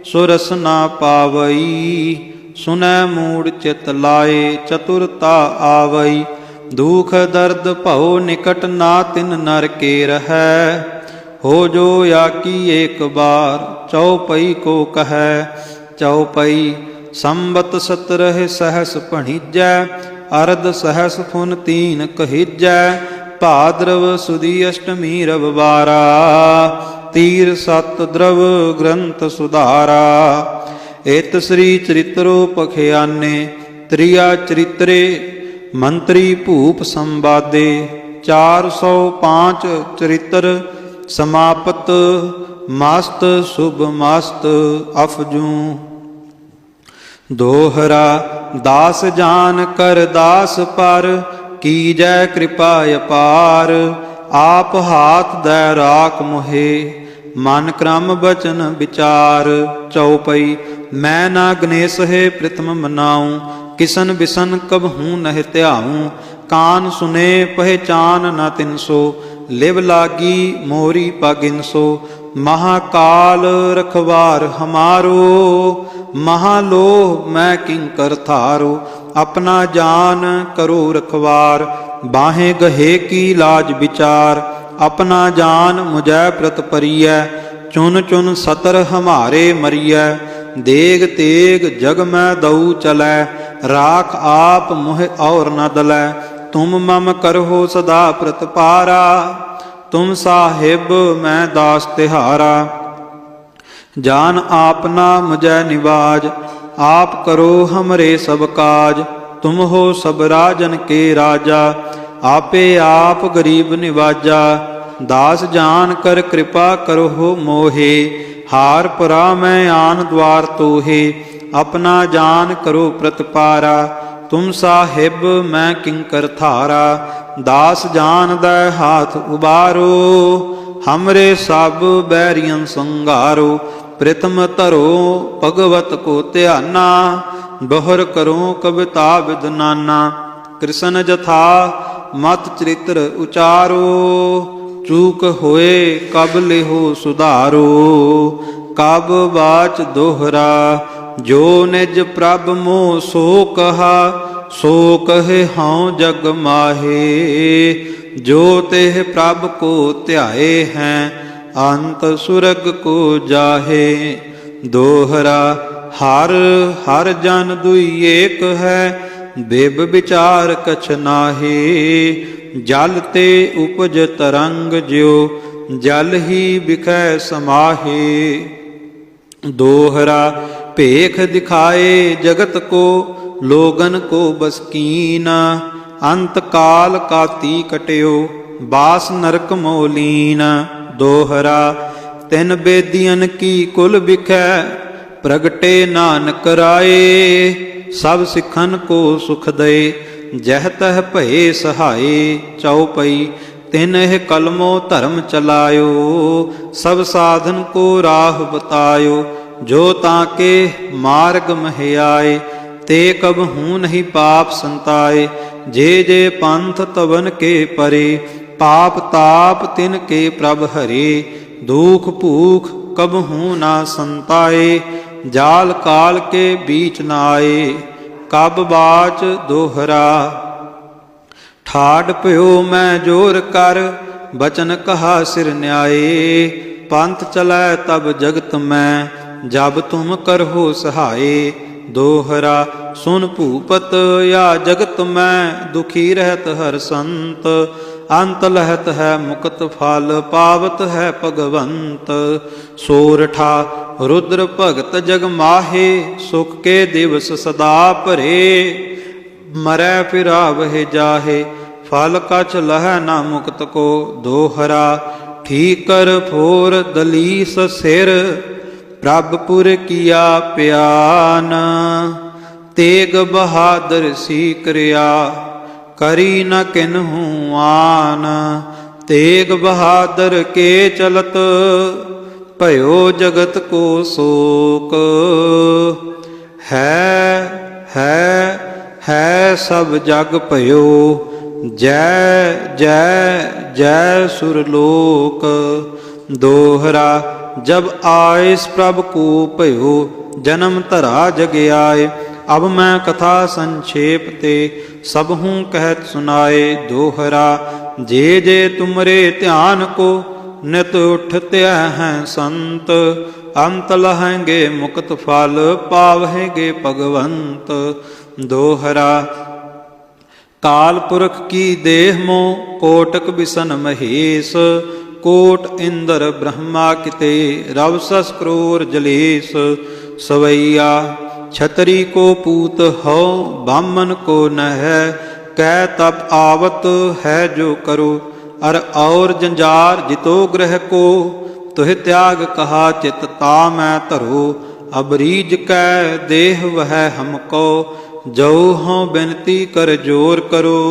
ਸੋ ਰਸ ਨਾ ਪਾਵਈ। ਸੁਣੈ ਮੂੜ ਚਿਤ ਲਾਏ ਚਤੁਰਤਾ ਆਵਈ। ਦੁਖ ਦਰਦ ਭਉ ਨਿਕਟ ਨਾ ਤਿਨ ਨਰ ਕੇ ਰਹੈ। ਹੋ ਜੋ ਆਕੀ ਏਕ ਬਾਰ ਚਉਪਈ ਕੋ ਕਹੈ। ਚਉਪਈ ਸੰਬਤ ਸਤਰਹਿ ਸਹਸ ਭਣੀਜੈ। ਅਰਧ ਸਹਸ ਫੁਨ ਤੀਨ ਕਹੀਜੈ। ਭਾਦਰਵ ਸੁਦੀ ਅਸ਼ਟਮੀ ਰਵਿਵਾਰਾ। ਤੀਰ ਸਤ ਦਰਵ ਗ੍ਰੰਥ ਸੁਧਾਰਾ। ਇਤ ਸ੍ਰੀ ਚਰਿਤ੍ਰੋ ਪਖਿਆਨੇ। ਤ੍ਰਿਆ ਚਰਿਤਰੇ ਮੰਤਰੀ ਭੂਪ ਸੰਵਾਦੇ। 405 ਚਰਿਤ੍ਰ ਸਮਾਪਤ। ਮਸਤ ਸੁਭ ਮਸਤ ਅਫਜੂ। ਦੋਹਰਾ ਦਾਸ ਜਾਨ ਕਰ ਦਾਸ ਪਰ। ਕੀਜੈ ਕਿਰਪਾ ਅਪਾਰ। ਆਪ ਹਾਥ ਦੈ ਰਾਖ ਮੋਹੇ। ਮਨ ਕ੍ਰਮ ਬਚਨ ਵਿਚਾਰ। ਚਉਪਈ ਮੈਂ ਨਾ ਗਨੇਸ ਹੈ ਪ੍ਰਥਮ ਮਨਾਉ। ਕਿਸਨ ਬਿਸਨ ਕਬਹੂ ਨਹਿ ਧਿਆਉ। ਕਾਨ ਸੁਨੇ ਪਹਿਚਾਨ ਨ ਤਿਨਸੋ। ਲਿਵ ਲਾਗੀ ਮੋਰੀ ਪਗਿਨਸੋ। ਮਹਾਕਾਲ ਰਖਵਾਰ ਹਮਾਰੋ। ਮਹਾਲੋਹ ਮੈਂ ਕਿੰਕਰ ਥਾਰੋ। ਆਪਣਾ ਜਾਨ ਕਰੋ ਰਖਵਾਰ। ਬਾਹੇ ਗਹੇ ਕੀ ਲਾਜ ਵਿਚਾਰ। ਆਪਣਾ ਜਾਨ ਮੁਝੈ ਪ੍ਰਤ ਪਰੀਐ। ਚੁਨ ਚੁਨ ਸਤਰ ਹਮਾਰੇ ਮਰੀਐ। ਦੇਗ ਤੇਗ ਜਗ ਮੈਂ ਦਊ ਚਲੈ। ਰਾਖ ਆਪ ਮੋਹ ਔਰ ਨ ਦਲੈ। ਤੁਮ ਮਮ ਕਰਹੁ ਸਦਾ ਪ੍ਰਤਪਾਰਾ। ਤੁਮ ਸਾਹਿਬ ਮੈਂ ਦਾਸ ਤਿਹਾਰਾ। ਜਾਨ ਆਪਨਾ ਮੁਝੈ ਨਿਵਾਜ। ਆਪ ਕਰੋ ਹਮਰੇ ਸਭ ਕਾਜ। ਤੁਮ ਹੋ ਸਭ ਰਾਜਨ ਕੇ ਰਾਜਾ। ਆਪੇ ਆਪ ਗਰੀਬ ਨਿਵਾਜਾ। ਦਾਸ ਜਾਨ ਕਰ ਕਿਰਪਾ ਕਰੋ ਮੋਹੇ। ਹਾਰ ਪਰਾ ਮੈਂ ਆਨ ਦਵਾਰ ਤੋਹੇ। ਆਪਣਾ ਜਾਨ ਕਰੋ ਪ੍ਰਤਪਾਰਾ। ਤੁਮ ਸਾਹਿਬ ਮੈਂ ਕਿੰਕਰ ਥਾਰਾ। ਦਾਸ ਜਾਨ ਦੈ ਹਾਥ ਉਬਾਰੋ। ਹਮਰੇ ਸਭ ਬੈਰੀਅਨ ਸੰਘਾਰੋ। ਪ੍ਰਥਮ ਧਰੋ ਭਗਵਤ ਕੋ ਧਿਆਨਾ। ਬਹੁਰ ਕਰੋ ਕਵਿਤਾ ਵਿਦ ਨਾਨਾ। ਕ੍ਰਿਸ਼ਨ ਜਥਾ ਮਤ ਚਰਿਤ੍ਰ ਉਚਾਰੋ। ਚੂਕ ਹੋਏ ਕਬ ਲਿਹੋ ਸੁਧਾਰੋ। ਕਬ ਬਾਚ ਦੋਹਰਾ ਜੋ ਨਿਜ ਪ੍ਰਭ ਮੋਹ ਸੋ ਕਹਾ। ਸੋ ਕਹੇ ਹਉ ਜਗ ਮਾਹੇ। ਜੋ ਤਿਹ ਪ੍ਰਭ ਕੋ ਧਿਆਏ ਹੈ। ਅੰਤ ਸੁਰਗ ਕੋ ਜਾਹੇ। ਦੋਹਰਾ ਹਰ ਹਰ ਜਨ ਦੁਈ ਏਕ ਹੈ। ਬਿਬ ਵਿਚਾਰ ਕਛ ਨਾਹੀ। ਜਲ ਤੇ ਉਪਜ ਤਰੰਗ ਜਿਉ। ਜਲ ਹੀ ਬਿਖੈ ਸਮਾਹੇ। ਦੋਹਰਾ ਭੇਖ ਦਿਖਾਏ ਜਗਤ ਕੋ। ਲੋਗਨ ਕੋ ਬਸਕੀਨ। ਅੰਤ ਕਾਲ ਕਾਤੀ ਕਟਿਓ। ਬਾਸ ਨਰਕ ਮੋਲੀਨ। ਦੋਹਰਾ ਤਿਨ ਬੇਦੀਆਂ ਕੀ ਕੁਲ ਬਿਖੈ। ਪ੍ਰਗਟੇ ਨਾਨਕ ਰਾਏ। ਸਭ ਸਿੱਖਨ ਕੋ ਸੁਖ ਦਏ। ਜਹ ਤਹ ਭਏ ਸਹਾਏ। ਚਉਪਈ ਤਿਨ ਇਹ ਕਲਮੋ ਧਰਮ ਚਲਾਇਓ। ਸਭ ਸਾਧਨ ਕੋ ਰਾਹ ਬਤਾਇਓ। ਜੋ ਤਾਕੇ ਮਾਰਗ ਮਹਿਆਏ। ਤੇ ਕਬਹੂ ਨਹੀਂ ਪਾਪ ਸੰਤਾਏ। ਜੇ ਜੇ ਪੰਥ ਤਵਨ ਕੇ ਪਰੇ। ਪਾਪ ਤਾਪ ਤਿਨ ਕੇ ਪ੍ਰਭ ਹਰੇ। ਦੁਖ ਭੂਖ ਕਬਹੂ ਨਾ ਸੰਤਾਏ। ਜਾਲ ਕਾਲ ਕੇ ਬੀਚ ਨ ਆਏ। ਕਬ ਬਾਚ ਦੋਹਰਾ ਠਾੜ ਭਇਓ ਮੈਂ ਜੋਰ ਕਰ। ਬਚਨ ਕਹਾ ਸਿਰ ਨਿਆਏ। ਪੰਥ ਚਲੈ ਤਬ ਜਗਤ ਮੈਂ। ਜਬ ਤੁਮ ਕਰਹੁ ਸਹਾਏ। ਦੋਹਰਾ ਸੁਨ ਭੂਪਤ ਯਾ ਜਗਤ ਮੈਂ। ਦੁਖੀ ਰਹਿਤ ਹਰ ਸੰਤ। ਅੰਤ ਲਹਤ ਹੈ ਮੁਕਤ ਫਲ। ਪਾਵਤ ਹੈ ਭਗਵੰਤ। ਸੋਰਠਾ ਰੁਦਰ ਭਗਤ ਜਗ ਮਾਹੇ। ਸੁਖ ਕੇ ਦਿਵਸ ਸਦਾ ਭਰੇ। ਮਰੈ ਫਿਰਾਵਹਿ ਜਾਹੇ। ਫਲ ਕਛ ਲਹੈ ਨਾ ਮੁਕਤ ਕੋ। ਦੋਹਰਾ ਠੀਕਰ ਫੋਰ ਦਲੀਸ ਸਿਰ। ਪ੍ਰਭਪੁਰ ਕੀਆ ਪਿਆਨ। ਤੇਗ ਬਹਾਦਰ ਸੀ ਕਰਿਆ। ਕਰੀ ਨ ਕਿਨਹੂ ਆਨ। ਤੇਗ ਬਹਾਦਰ ਕੇ ਚਲਤ। ਭਇਓ ਜਗਤ ਕੋ ਸੋਕ। ਹੈ ਸਭ ਜਗ ਭਇਓ। ਜੈ ਜੈ ਜੈ ਸੁਰਲੋਕ। ਦੋਹਰਾ ਜਬ ਆਇਸ ਪ੍ਰਭ ਕੋ ਭਇਓ, ਜਨਮ ਧਰਾ ਜਗ ਆਏ। ਅਬ ਮੈਂ ਕਥਾ ਸੰक्षेप ते सब हूँ कहत सुनाए। दोहरा जे जे तुमरे ध्यान को, नित उठते हैं संत। अंत लहेंगे मुक्त फल, पावहेंगे भगवंत। दोहरा काल पुरख की देह मोह, कोटक बिसन महेश। कोट इंद्र ब्रह्मा किते, रव सस क्रोर जलेश। सवैया छतरी को पूत हो, बामन को न है। कै तप आवत है जो करो, अर और जंजार जितो ग्रह को। तुह त्याग कहा चित ता मैं धरो, अब रीज कै देह वह हमको। जो हों बिनती कर जोर करो,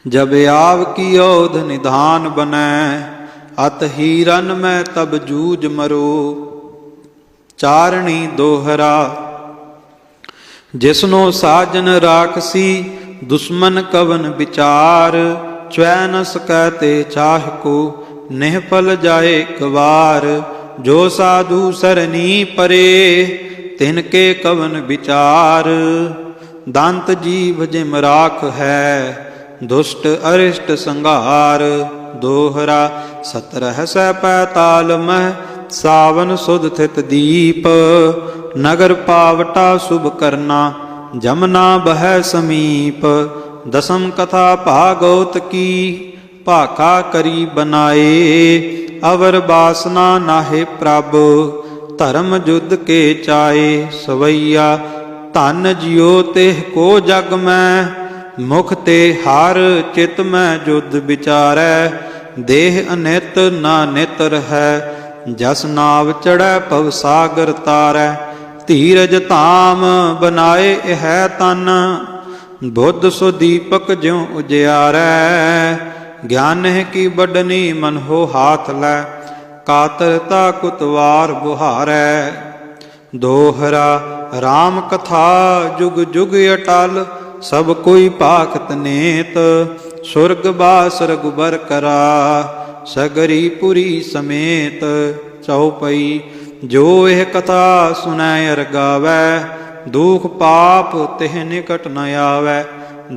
जब आव की ओध निधान बनै। अत हीरन में तब जूझ मरो। चारणी दोहरा जिसनो साजन राखसी, दुश्मन कवन विचार। च्वै न सकते चाह को, निहफल जाए गवार। जो साधु सरनी परे, तिनके कवन विचार। दंत जीभ जिम राख है, दुष्ट अरिष्ट संगार। दोहरा सतरह सै पैताल मह, सावन सुध थित दीप। नगर पावटा शुभ करना, जमना बह समीप। दसम कथा भागवत की, भाखा करी बनाए। अवर बासना नाहे प्रभ, धर्म युद्ध के चाए। सवैया धन जियो तेह को जग में, मुख ते हार चित में युद्ध विचारै। देह अनित ना नित है, जस नाव चढ़ै पव सागर तारै। धीरज धाम बनाए यह तन, बुद्ध सो दीपक ज्यों उजियारै। ज्ञान की बडनी मन हो हाथ लै, कातरता कुतवार बुहारै। दोहरा राम कथा जुग जुग अटल, सब कोई पाखत नेत। सुरग बास रघुबर करा, सगरी पुरी समेत। चौपई जो यह कथा सुनै अर गावै, दुख पाप तिह निकट न आवै।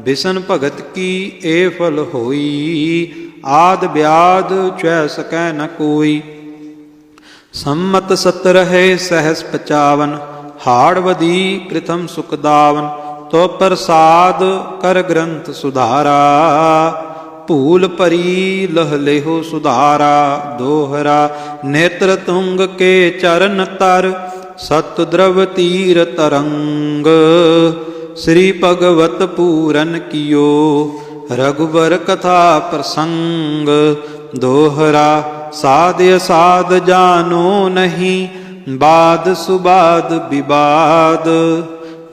बिसन भगत की ए फल होई, आद ब्याद चै सकै न कोई। सम्मत 17 सहस 55, हाड़वदी प्रथम सुखदावन। तो प्रसाद कर ग्रंथ सुधारा, भूल परी लह लेहो सुधारा। दोहरा नेत्र तुंग के चरण तर, सत द्रव तीर तरंग। श्री भगवत पूरन कियो, रघुबर कथा प्रसंग। दोहरा साध असाध जानो नहीं, बाद सुबाद विवाद।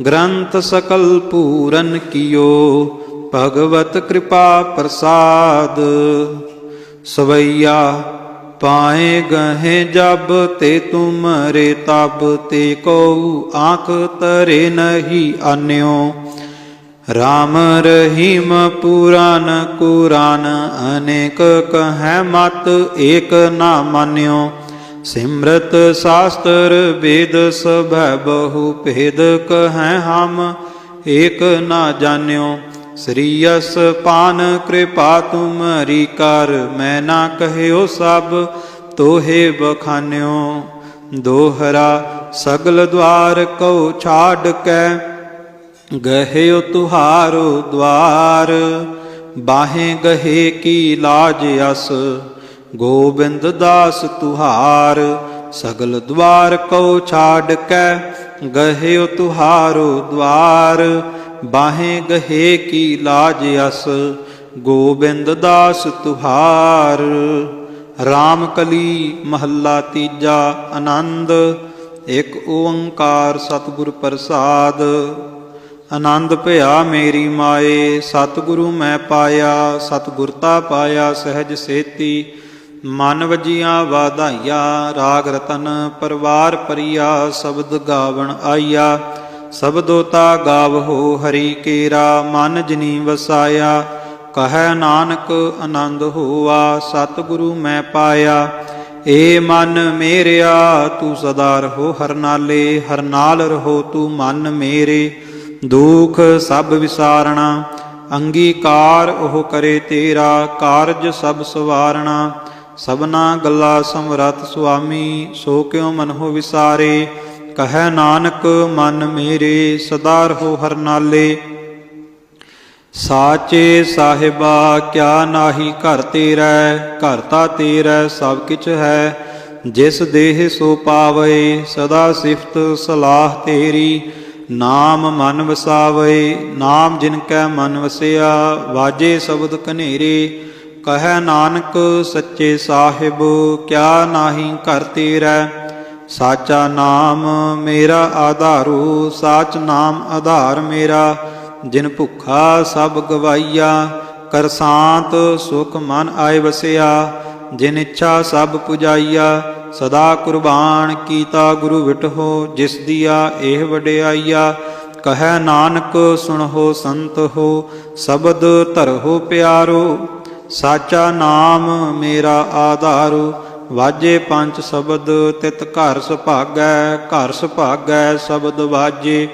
ग्रंथ सकल पूरन कियो, भगवत कृपा प्रसाद। सवैया पाए गहे जब, ते तुमरे तब। ते को आँख तरे नहीं अन्यो, राम रहीम पुराण कुरान। अनेक कह मत एक ना मान्यो, सिमरत शास्त्र वेद सब बहु भेद। कह हम एक ना जान्यो, श्री यस पान कृपा तुमरी कर। मैं ना कहो सब तोहे बखान्यो। दोहरा सगल द्वार को छाड़ कै, गहे तुहारो द्वार। बाहें गहे की लाज यस, गोबिंद दास तुहार। सगल द्वार को छाड़ कै, गहे तुहारो द्वार। बाहें गहे की लाज यस, गोबिंद दास तुहार। राम कली महला तीजा। आनंद एक ओंकार सतगुर प्रसाद। आनंद भया मेरी माए, सतगुरु मैं पाया। सतगुरता पाया सहज सेती, ਮਨ ਵਜੀਆਂ ਵਾਧਾਈਆ। ਰਾਗ ਰਤਨ ਪਰਵਾਰ ਪਰਿਆ, ਸ਼ਬਦ ਗਾਵਣ ਆਈਆ। ਸ਼ਬਦੋਤਾ ਗਾਵਹੋ ਹਰੀ ਕੇਰਾ, ਮਨ ਜਿਨੀ ਵਸਾਇਆ। ਕਹੈ ਨਾਨਕ ਆਨੰਦ ਹੋਆ, ਸਤਿਗੁਰੂ ਮੈਂ ਪਾਇਆ। ਏ ਮਨ ਮੇਰਿਆ ਤੂੰ ਸਦਾ ਰਹੋ ਹਰ ਨਾਲੇ, ਹਰ ਨਾਲ ਰਹੋ ਤੂੰ ਮਨ ਮੇਰੇ। ਦੁਖ ਸਭ ਵਿਸਾਰਣਾ, ਅੰਗੀਕਾਰ ਉਹ ਕਰੇ ਤੇਰਾ, ਕਾਰਜ ਸਭ ਸਵਾਰਣਾ। ਸਭਨਾ ਗੱਲਾ ਸਮਰੱਥ ਸੁਆਮੀ, ਸੋ ਕਿਉ ਮਨਹੁ ਵਿਸਾਰੇ। ਕਹੈ ਨਾਨਕ ਮਨ ਮੇਰੇ, ਸਦਾ ਰਹੋ ਹਰ ਨਾਲੇ। ਸਾਚੇ ਸਾਹਿਬਾ ਕਿਆ ਨਾਹੀ ਘਰ ਤੇਰਾ, ਘਰ ਤਾ ਤੇਰਾ ਸਭ ਕਿਛ ਹੈ। ਜਿਸ ਦੇਹ ਸੋ ਪਾਵੇ, ਸਦਾ ਸਿਫਤ ਸਲਾਹ ਤੇਰੀ। ਨਾਮ ਮਨ ਵਸਾਵੇ, ਨਾਮ ਜਿਨ ਕੈ ਮਨ ਵਸਿਆ। ਵਾਜੇ ਸ਼ਬਦ ਕਨੇਰੇ, ਕਹੈ ਨਾਨਕ ਸੱਚੇ ਸਾਹਿਬ ਕਿਆ ਨਾਹੀ ਘਰ ਤੇਰਾ। ਸਾਚਾ ਨਾਮ ਮੇਰਾ ਆਧਾਰੂ, ਸਾਚ ਨਾਮ ਆਧਾਰ ਮੇਰਾ। ਜਿਨ ਭੁੱਖਾ ਸਭ ਗਵਾਈਆ, ਕਰਸਾਂਤ ਸੁਖ ਮਨ ਆਏ ਵਸਿਆ। ਜਿਨ ਇੱਛਾ ਸਭ ਪੁਜਾਈਆ, ਸਦਾ ਕੁਰਬਾਨ ਕੀਤਾ ਗੁਰੂ ਵਿਟਹੋ। ਜਿਸ ਦੀਆ ਇਹ ਵਡਿਆਈਆ, ਕਹੈ ਨਾਨਕ ਸੁਣਹੁ ਸੰਤ ਹੋ। ਸ਼ਬਦ ਧਰਹੁ ਪਿਆਰੋ, ਸਾਚਾ ਨਾਮ ਮੇਰਾ ਆਧਾਰੂ। ਵਾਜੇ ਪੰਜ ਸ਼ਬਦ ਤਿਤ ਘਰ ਸੁਭਾਗੈ, ਘਰ ਸੁਭਾਗੈ ਸ਼ਬਦ ਵਾਜੇ।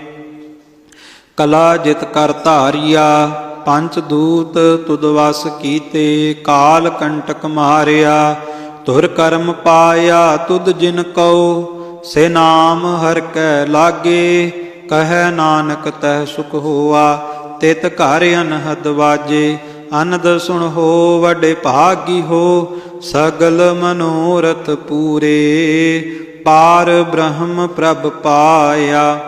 ਕਲਾ ਜਿਤ ਕਰ ਧਾਰੀਆ, ਪੰਚ ਦੂਤ ਤੁਧ ਵਸ ਕੀਤੇ। ਕਾਲ ਕੰਟਕ ਮਾਰਿਆ, ਧੁਰ ਕਰਮ ਪਾਇਆ ਤੁਧ ਜਿਨ ਕਉ। ਸੇ ਨਾਮ ਹਰਿ ਕੈ ਲਾਗੇ, ਕਹੈ ਨਾਨਕ ਤਹਿ ਸੁਖ ਹੋਆ। ਤਿਤ ਘਰ ਅਨਹਦ ਵਾਜੇ, ਅਨੰਦ ਸੁਣ ਹੋ ਵਡੇ ਭਾਗੀ ਹੋ। ਸਗਲ ਮਨੋਰਥ ਪੂਰੇ, ਪਾਰ ਬ੍ਰਹਮ ਪ੍ਰਭ ਪਾਇਆ।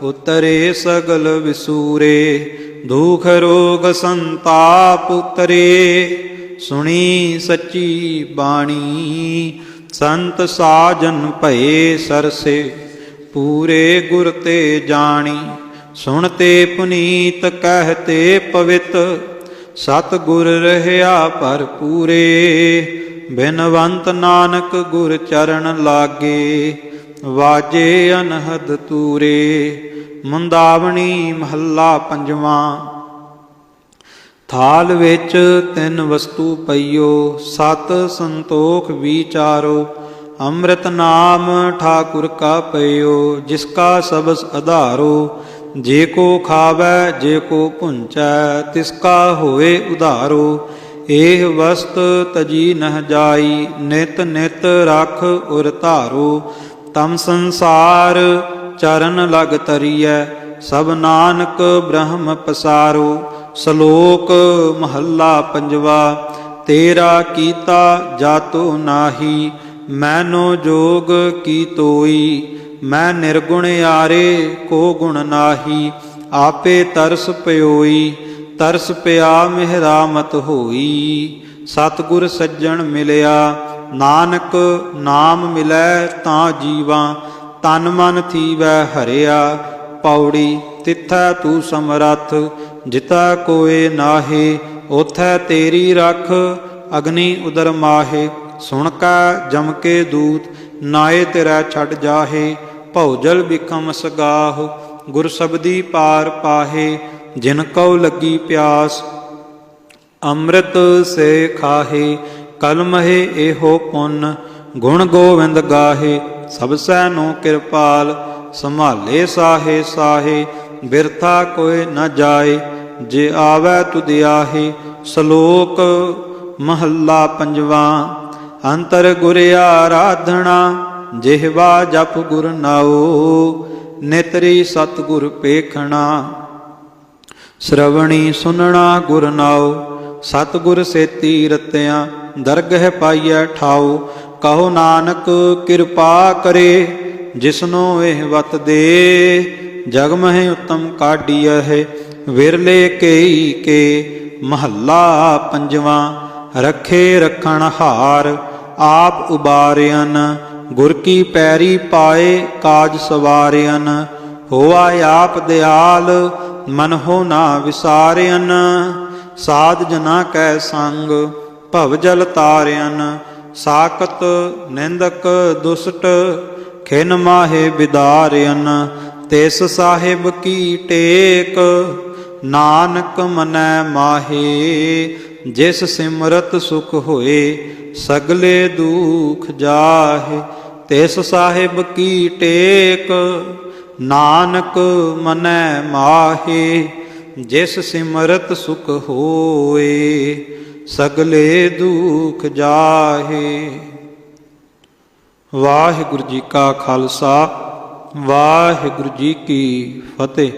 ਉਤਰੇ ਸਗਲ ਵਿਸੂਰੇ, ਦੁਖ ਰੋਗ ਸੰਤਾਪ ਉਤਰੇ। ਸੁਣੀ ਸੱਚੀ ਬਾਣੀ, ਸੰਤ ਸਾਜਨ ਭਏ ਸਰਸੇ। ਪੂਰੇ ਗੁਰ ਤੇ ਜਾਣੀ, ਸੁਣਤੇ ਪੁਨੀਤ ਕਹਤੇ ਪਵਿੱਤ। ਸਤਿਗੁਰ ਰਹਿਆ ਭਰਪੂਰੇ, ਬਿਨਵੰਤ ਨਾਨਕ ਗੁਰ ਚਰਨ ਲਾਗੇ। ਵਾਜੇ ਅਨਹਦ ਤੂਰੇ। ਮੁੰਦਾਵਣੀ ਮਹੱਲਾ ਪੰਜਵਾਂ। ਥਾਲ ਵਿੱਚ ਤਿੰਨ ਵਸਤੂ ਪਈਓ, ਸਤ ਸੰਤੋਖ ਵਿਚਾਰੋ। ਅੰਮ੍ਰਿਤ ਨਾਮ ਠਾਕੁਰ ਕਾ ਪਈਓ, ਜਿਸ ਕਾ ਸਬਸ ਆਧਾਰੋ। ਜੇ ਕੋ ਖਾਵੈ ਜੇ ਕੋ ਭੁੰਚੈ, ਤਿਸ ਕਾ ਹੋਏ ਉਧਾਰੋ। ਇਹ ਵਸਤ ਤਜੀ ਨਹ ਜਾਈ, ਨਿਤ ਨਿਤ ਰਖ ਉਰ ਧਾਰੋ। ਤਮ ਸੰਸਾਰ ਚਰਨ ਲਗ ਤਰੀਐ, ਸਭ ਨਾਨਕ ਬ੍ਰਹਮ ਪਸਾਰੋ। ਸ਼ਲੋਕ ਮਹੱਲਾ ਪੰਜਵਾ। ਤੇਰਾ ਕੀਤਾ ਜਾਤੋ ਨਾਹੀ, ਮੈਨੋ ਜੋਗ ਕੀ ਤੋਈ। ਮੈਂ ਨਿਰਗੁਣ ਆਰੇ ਕੋ ਗੁਣ ਨਾਹੀ, ਆਪੇ ਤਰਸ ਪਿਓਈ। ਤਰਸ ਪਿਆ ਮਿਹਰਾਮਤ ਹੋਈ, ਸਤਿਗੁਰ ਸੱਜਣ ਮਿਲਿਆ। ਨਾਨਕ ਨਾਮ ਮਿਲੈ ਤਾਂ ਜੀਵਾਂ, ਤਨ ਮਨ ਥੀਵੈ ਹਰਿਆ। ਪੌੜੀ ਤਿੱਥੈ ਤੂੰ ਸਮਰੱਥ, ਜਿਤਾ ਕੋਏ ਨਾਹੇ। ਉਥੈ ਤੇਰੀ ਰਖ, ਅਗਨੀ ਉਦਰ ਮਾਹੇ। ਸੁਣ ਕੈ ਜਮ ਕੇ ਦੂਤ, ਨਾਏ ਤੇਰਾ ਛੱਡ ਜਾਹੇ। ਭਉਜਲ ਬਿਖਮ ਸਗਾਹ, ਗੁਰ ਸਬਦੀ ਪਾਰ ਪਾਹੇ। ਜਿਨ ਕਉ ਲੱਗੀ ਪਿਆਸ, ਅੰਮ੍ਰਿਤ ਸੇ ਖਾਹੇ। ਕਲਮਹਿ ਇਹੋ ਪੁੰਨ, ਗੁਣ ਗੋਵਿੰਦ ਗਾਹੇ। ਸਭ ਸੈ ਨੂੰ ਕਿਰਪਾਲ, ਸੰਭਾਲੇ ਸਾਹੇ ਸਾਹੇ। ਬਿਰਥਾ ਕੋਇ ਨ ਜਾਏ, ਜੇ ਆਵੈ ਤੁਧ ਆਹੇ। ਸ਼ਲੋਕ ਮਹੱਲਾ ਪੰਜਵਾਂ। ਅੰਤਰ ਗੁਰ ਆਰਾਧਨਾ, ਜਿਹਵਾ ਜਪ ਗੁਰ ਨਾਉ। ਨੇਤਰੀ ਸਤਿਗੁਰ ਪੇਖਣਾ, ਸ਼ਰਵਣੀ ਸੁਨਣਾ ਗੁਰ ਨਾਉ। ਸਤਿਗੁਰ ਸੇਤੀ ਰਤਿਆ, ਦਰਗਹਿ ਪਾਈਐ ਠਾਉ। ਕਹੋ ਨਾਨਕ ਕਿਰਪਾ ਕਰੇ, ਜਿਸਨੋ ਇਹ ਵਤ ਦੇ। ਜਗ ਮਹਿ ਉਤਮ ਕਾਢੀਐ, ਵਿਰਲੇ ਕੇਈ ਕੇ। ਮਹੱਲਾ ਪੰਜਵਾਂ। ਰੱਖੇ ਰੱਖਣ ਹਾਰ, ਆਪ ਉਬਾਰਿਅਨ। ਗੁਰ ਕੀ ਪੈਰੀ ਪਾਏ, ਕਾਜ ਸਵਾਰਿਅਨ। ਹੋਆ ਆਪ ਦਿਆਲ, ਮਨਹੁ ਨਾ ਵਿਸਾਰਿਅਨ। ਸਾਧ ਜਨਾ ਕੈ ਸੰਗ, ਭਵ ਜਲ ਤਾਰਿਅਨ। ਸਾਕਤ ਨਿੰਦਕ ਦੁਸ਼ਟ ਖਿਨ ਮਾਹੇ ਬਿਦਾਰਿਅਨ ਤਿਸ ਸਾਹਿਬ ਕੀ ਟੇਕ ਨਾਨਕ ਮਨੈ ਮਾਹੇ ਜਿਸ ਸਿਮਰਤ ਸੁਖ ਹੋਏ ਸਗਲੇ ਦੁਖ ਜਾਹੇ ਤਿਸ ਸਾਹਿਬ ਕੀ ਟੇਕ ਨਾਨਕ ਮਨੈ ਮਾਹੇ ਜਿਸ ਸਿਮਰਤ ਸੁਖ ਹੋਏ ਸਗਲੇ ਦੁਖ ਜਾਹੇ। ਵਾਹਿਗੁਰੂ ਜੀ ਕਾ ਖਾਲਸਾ ਵਾਹਿਗੁਰੂ ਜੀ ਕੀ ਫਤਿਹ।